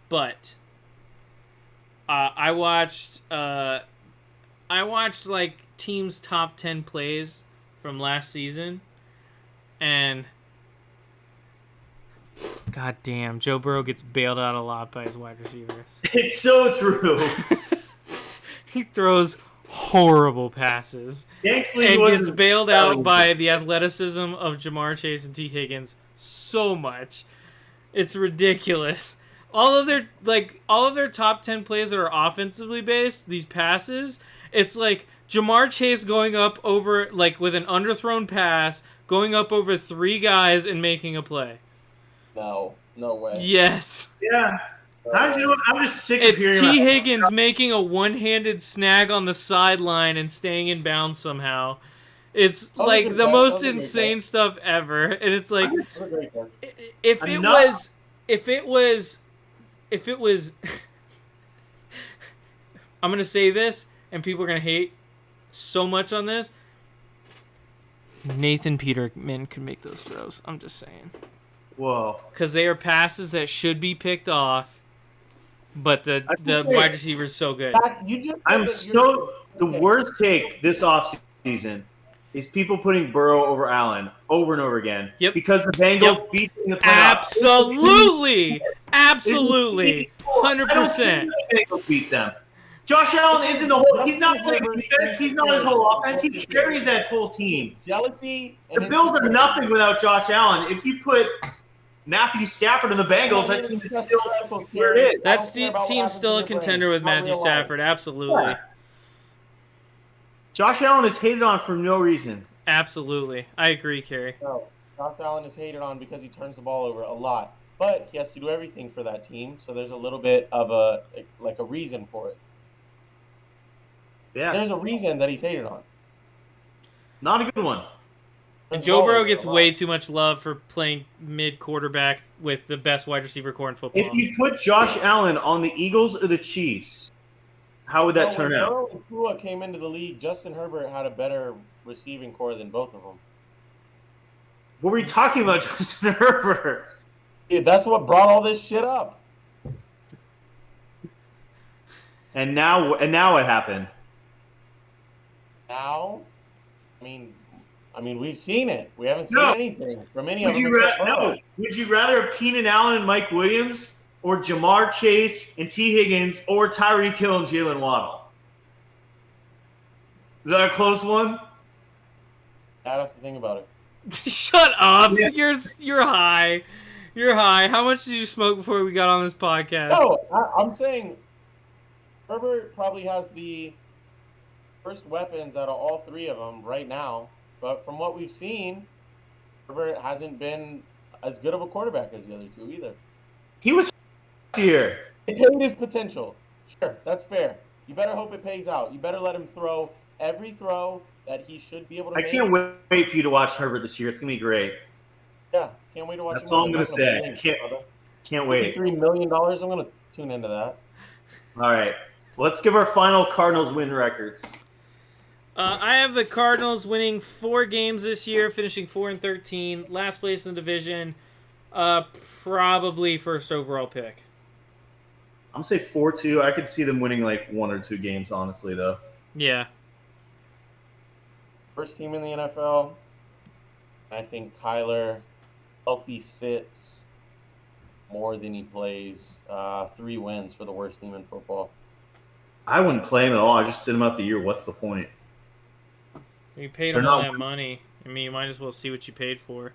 but I watched like teams' top 10 plays from last season, and god damn, Joe Burrow gets bailed out a lot by his wide receivers. It's so true. He throws horrible passes Thankfully, and he gets wasn't bailed out selling by the athleticism of Jamar Chase and T. Higgins so much. It's ridiculous. All of their top 10 plays that are offensively based, these passes, it's like Jamar Chase going up over, like, with an underthrown pass, going up over 3 guys and making a play. No way. Yes. Yeah. How did you know? I'm just sick of It's hearing T. about Higgins making a one-handed snag on the sideline and staying in bounds somehow. It's That was like a the great- most that was a great insane stuff ever. And it's like, It was a great one. if it was I'm gonna say this and people are gonna hate so much on this. Nathan Peterman could make those throws. I'm just saying, Whoa. because they are passes that should be picked off, but the wide receiver is so good. I'm so the worst take this offseason is people putting Burrow over Allen over and over again. Yep. Because the Bengals beat them in the playoffs. Absolutely, 100%. I don't think the Bengals beat them. Josh Allen isn't the whole. He's not playing defense. He's not his whole offense. He carries that whole team. Jealousy. The Bills are nothing without Josh Allen. If you put Matthew Stafford and the Bengals, that team is still where it is. That team's still a contender with Matthew Stafford. Absolutely. Yeah. Josh Allen is hated on for no reason. Absolutely. I agree, Kerry. No, Josh Allen is hated on because he turns the ball over a lot. But he has to do everything for that team, so there's a little bit of a reason for it. Yeah. There's a reason that he's hated on. Not a good one. And Joe Burrow gets way too much love for playing mid-quarterback with the best wide receiver core in football. If you put Josh Allen on the Eagles or the Chiefs, how would that turn out? When Burrow and Tua came into the league, Justin Herbert had a better receiving core than both of them. What were we talking about, Justin Herbert? Dude, that's what brought all this shit up. And now what happened? Now, I mean, we've seen it. We haven't seen anything from any of them. Would you rather have Keenan Allen and Mike Williams, or Jamar Chase and T. Higgins, or Tyreek Hill and Jalen Waddle? Is that a close one? I'd have to think about it. Shut up! Yeah. You're high. You're high. How much did you smoke before we got on this podcast? No, I'm saying Herbert probably has the first weapons out of all 3 of them right now. But from what we've seen, Herbert hasn't been as good of a quarterback as the other 2 either. He was here. It paid his potential. Sure, that's fair. You better hope it pays out. You better let him throw every throw that he should be able to I make. can't wait for you to watch Herbert this year. It's going to be great. Yeah, can't wait to watch. That's all I'm going to say. Can't wait. $3 million. I'm going to tune into that. All right. Let's give our final Cardinals win records. I have the Cardinals winning 4 games this year, finishing 4-13, last place in the division, probably first overall pick. I'm going to say 4-2. I could see them winning like 1 or 2 games, honestly, though. Yeah. First team in the NFL. I think Kyler healthy sits more than he plays. 3 wins for the worst team in football. I wouldn't play him at all. I just sit him out the year. What's the point? You paid him all that money. I mean, you might as well see what you paid for.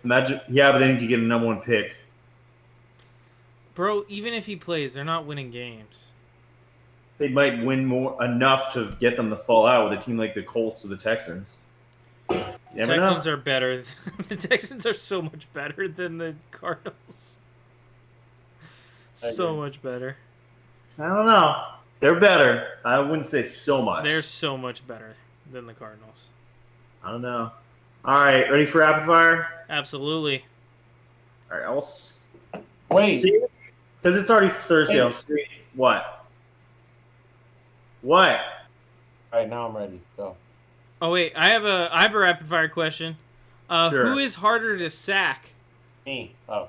Imagine, yeah, but then you get a number 1 pick. Bro, even if he plays, they're not winning games. They might win enough to get them to fall out with a team like the Colts or the Texans. Texans are better. The Texans are so much better than the Cardinals. So much better. I don't know. They're better. I wouldn't say so much. They're so much better than the Cardinals. I don't know. All right, ready for rapid fire? Absolutely. All right, Wait. see, because it's already Thursday. Wait. I'll see what. What? All right, now I'm ready. Go. Oh wait, I have a rapid fire question. Sure. Who is harder to sack? Me. Oh.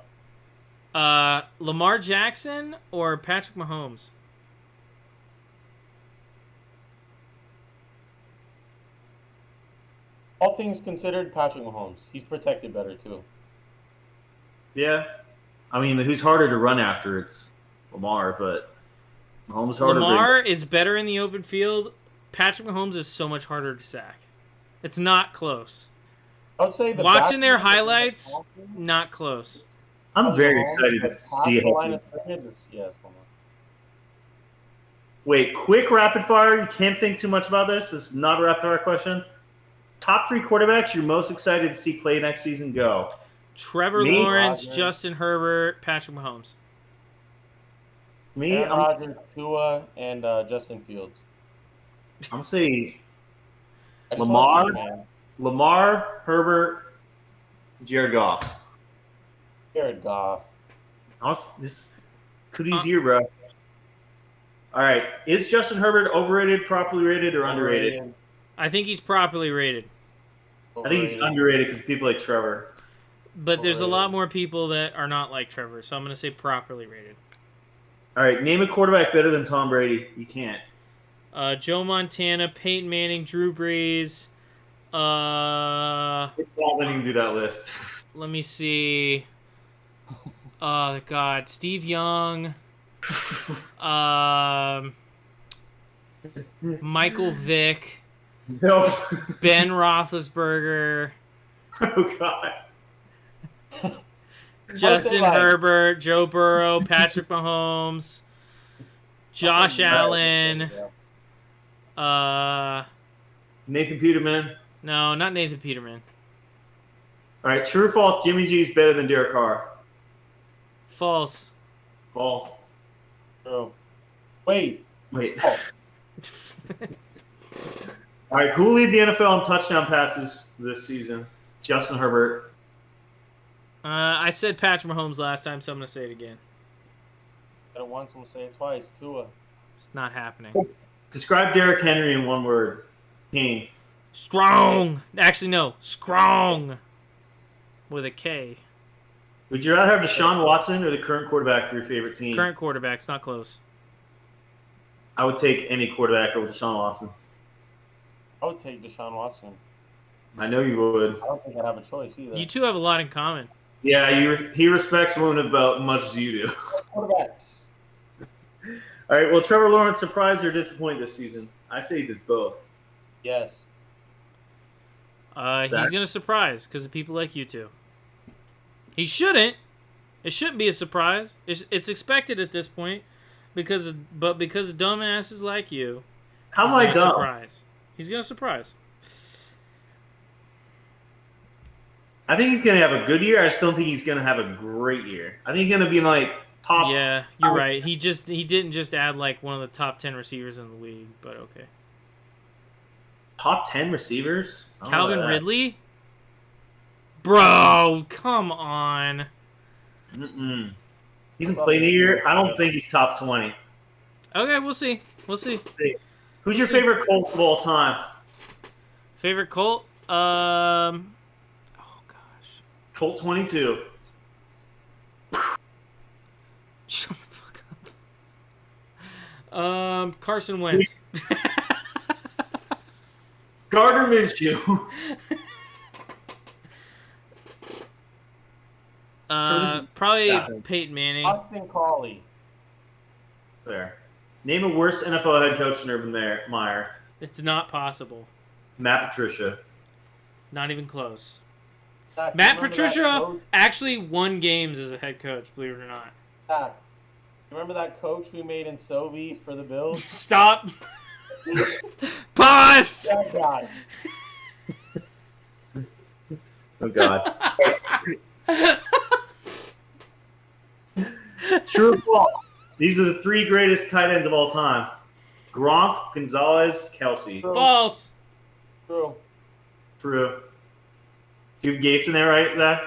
Lamar Jackson or Patrick Mahomes? All things considered, Patrick Mahomes. He's protected better too. Yeah. I mean, who's harder to run after? It's Lamar, but Mahomes harder. Lamar is better in the open field. Patrick Mahomes is so much harder to sack. It's not close. I would say Watching their highlights, not close. I'm very excited to see how. Yes. Wait, quick rapid fire. You can't think too much about this. This is not a rapid fire question. Top 3 quarterbacks you're most excited to see play next season? Go. Trevor Me? Lawrence, Rodgers. Justin Herbert, Patrick Mahomes. Me, Aaron I'm Rodgers, Tua, and Justin Fields. saying I just wanna Lamar? see, man. Lamar, Herbert, Jared Goff. Jared Goff. This Cootie's year, bro. All right, is Justin Herbert overrated, properly rated, or underrated? I think he's properly rated, I think he's underrated because people like Trevor. but there's a Overrated. lot more people that are not like Trevor, so I'm going to say properly rated. All right, name a quarterback better than Tom Brady. You can't. Joe Montana, Peyton Manning, Drew Brees. Well, then you can do that list. Let me see. Oh God, Steve Young. Michael Vick, No. Ben Roethlisberger, Oh God. Justin like- Herbert, Joe Burrow, Patrick Mahomes, Josh Allen. Nathan Peterman. No, not Nathan Peterman. All right, true or false? Jimmy G is better than Derek Carr. False. False. True. Wait. Wait. Oh. All right, who will lead the NFL in touchdown passes this season? Justin Herbert. I said Patrick Mahomes last time, so I'm going to say it again. Said it once, I'm gonna say it twice. Tua. It's not happening. Describe Derrick Henry in one word. King. Strong. Actually, no. Strong. With a K. Would you rather have Deshaun Watson or the current quarterback for your favorite team? Current quarterback's not close. I would take any quarterback over Deshaun Watson. I would take Deshaun Watson. I know you would. I don't think I'd have a choice either. You two have a lot in common. Yeah, he respects women about as much as you do. Quarterbacks. All right, well, Trevor Lawrence surprise or disappoint this season? I say he does both. Yes. He's Zach? going to surprise because of people like you two. He shouldn't. It shouldn't be a surprise. It's expected at this point because of dumbasses like you. How am he's I gonna dumb? Surprise. He's going to surprise. I think he's going to have a good year. I just don't think he's going to have a great year. I think he's going to be like top. Yeah, you're right. He didn't just add like one of the top 10 receivers in the league, but okay. Top 10 receivers? I don't know Calvin about that. Ridley? Bro, come on. Mm-mm. He hasn't played a year. I don't think he's top 20. Okay, we'll see. We'll see. Who's your favorite Colt of all time? Favorite Colt? Oh gosh. Colt 22. Shut the fuck up. Carson Wentz. Gardner Minshew. Probably Yeah. Peyton Manning. Austin Crawley. Fair. Name a worse NFL head coach than Urban Meyer. It's not possible. Matt Patricia. Not even close. Zach, Matt you remember that Patricia coach? actually won games as a head coach, believe it or not. Zach, you remember that coach we made in Sobe for the Bills? Stop. Pause. That guy. Oh, God. True or false? These are the 3 greatest tight ends of all time. Gronk, Gonzalez, Kelsey. False. True. True. Do you have Gates in there, right, Zach?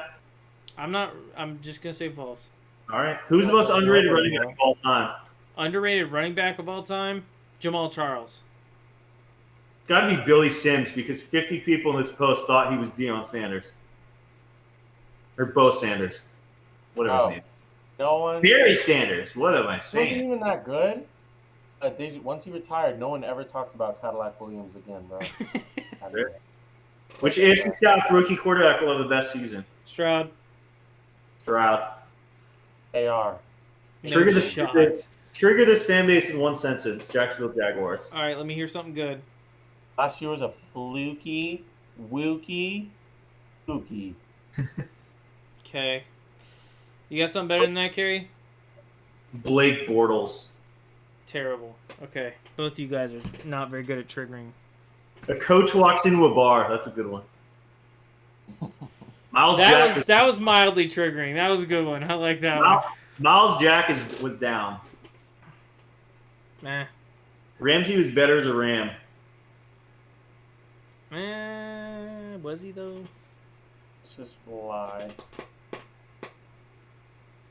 I'm just gonna say false. All right. Who's the most underrated running back of all time? Underrated running back of all time? Jamal Charles. It's got to be Billy Sims because 50 people in this post thought he was Deion Sanders. Or Bo Sanders. Whatever his name. No one. Barry Sanders. What am I He wasn't saying? even that good. Once he retired, no one ever talked about Cadillac Williams again, bro. Which AFC South rookie quarterback will have the best season? Stroud. AR. Trigger No this shot. Trigger this fan base in one sentence. Jacksonville Jaguars. All right, let me hear something good. Last year was a fluky, spooky. Okay. You got something better than that, Kerry? Blake Bortles. Terrible. Okay. Both of you guys are not very good at triggering. A coach walks into a bar. That's a good one. Miles Jack. That was mildly triggering. That was a good one. I like that one. Miles Jack was down. Nah. Ramsey was better as a Ram. Was he though? It's just lie.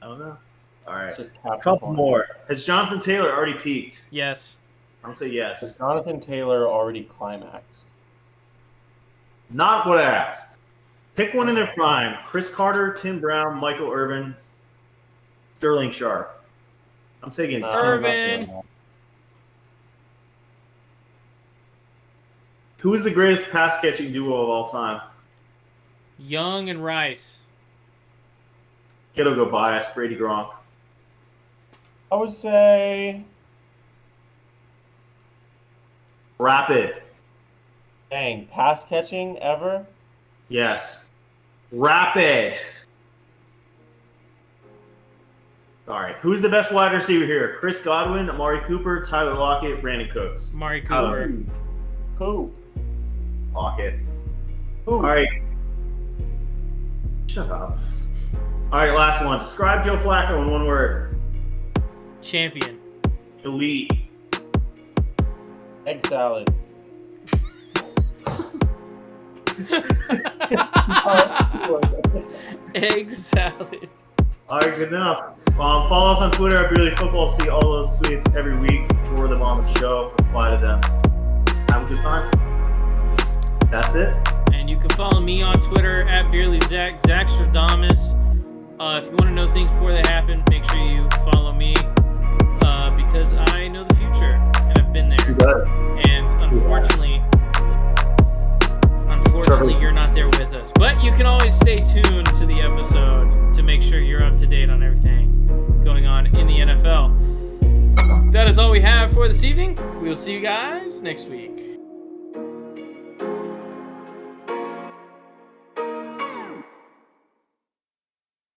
I don't know. All right. It's just A couple more. Has Jonathan Taylor already peaked? Yes. I'll say yes. Jonathan Taylor already climaxed. Not what I asked. Pick one in their prime. Chris Carter, Tim Brown, Michael Irvin, Sterling Sharp. I'm taking Tim. Irvin. Who is the greatest pass-catching duo of all time? Young and Rice. Kid'll go bias. Brady Gronk. I would say Rapid. Dang, pass catching ever? Yes. Rapid. All right. Who's the best wide receiver here? Chris Godwin, Amari Cooper, Tyler Lockett, Brandon Cooks. Amari Cooper. Who? Lockett. Who? All right. Shut up. All right, last one. Describe Joe Flacco in one word. Champion. Elite. Egg salad. Egg salad. All right, good enough. Follow us on Twitter at Beerly Football. See all those tweets every week. Forward them on the show. Reply to them. Have a good time. That's it. And you can follow me on Twitter at BeerlyZach, Zach Stradamus. If you want to know things before they happen, make sure you follow me because I know the future and I've been there. Who does? And unfortunately, you're not there with us. But you can always stay tuned to the episode to make sure you're up to date on everything going on in the NFL. That is all we have for this evening. We will see you guys next week.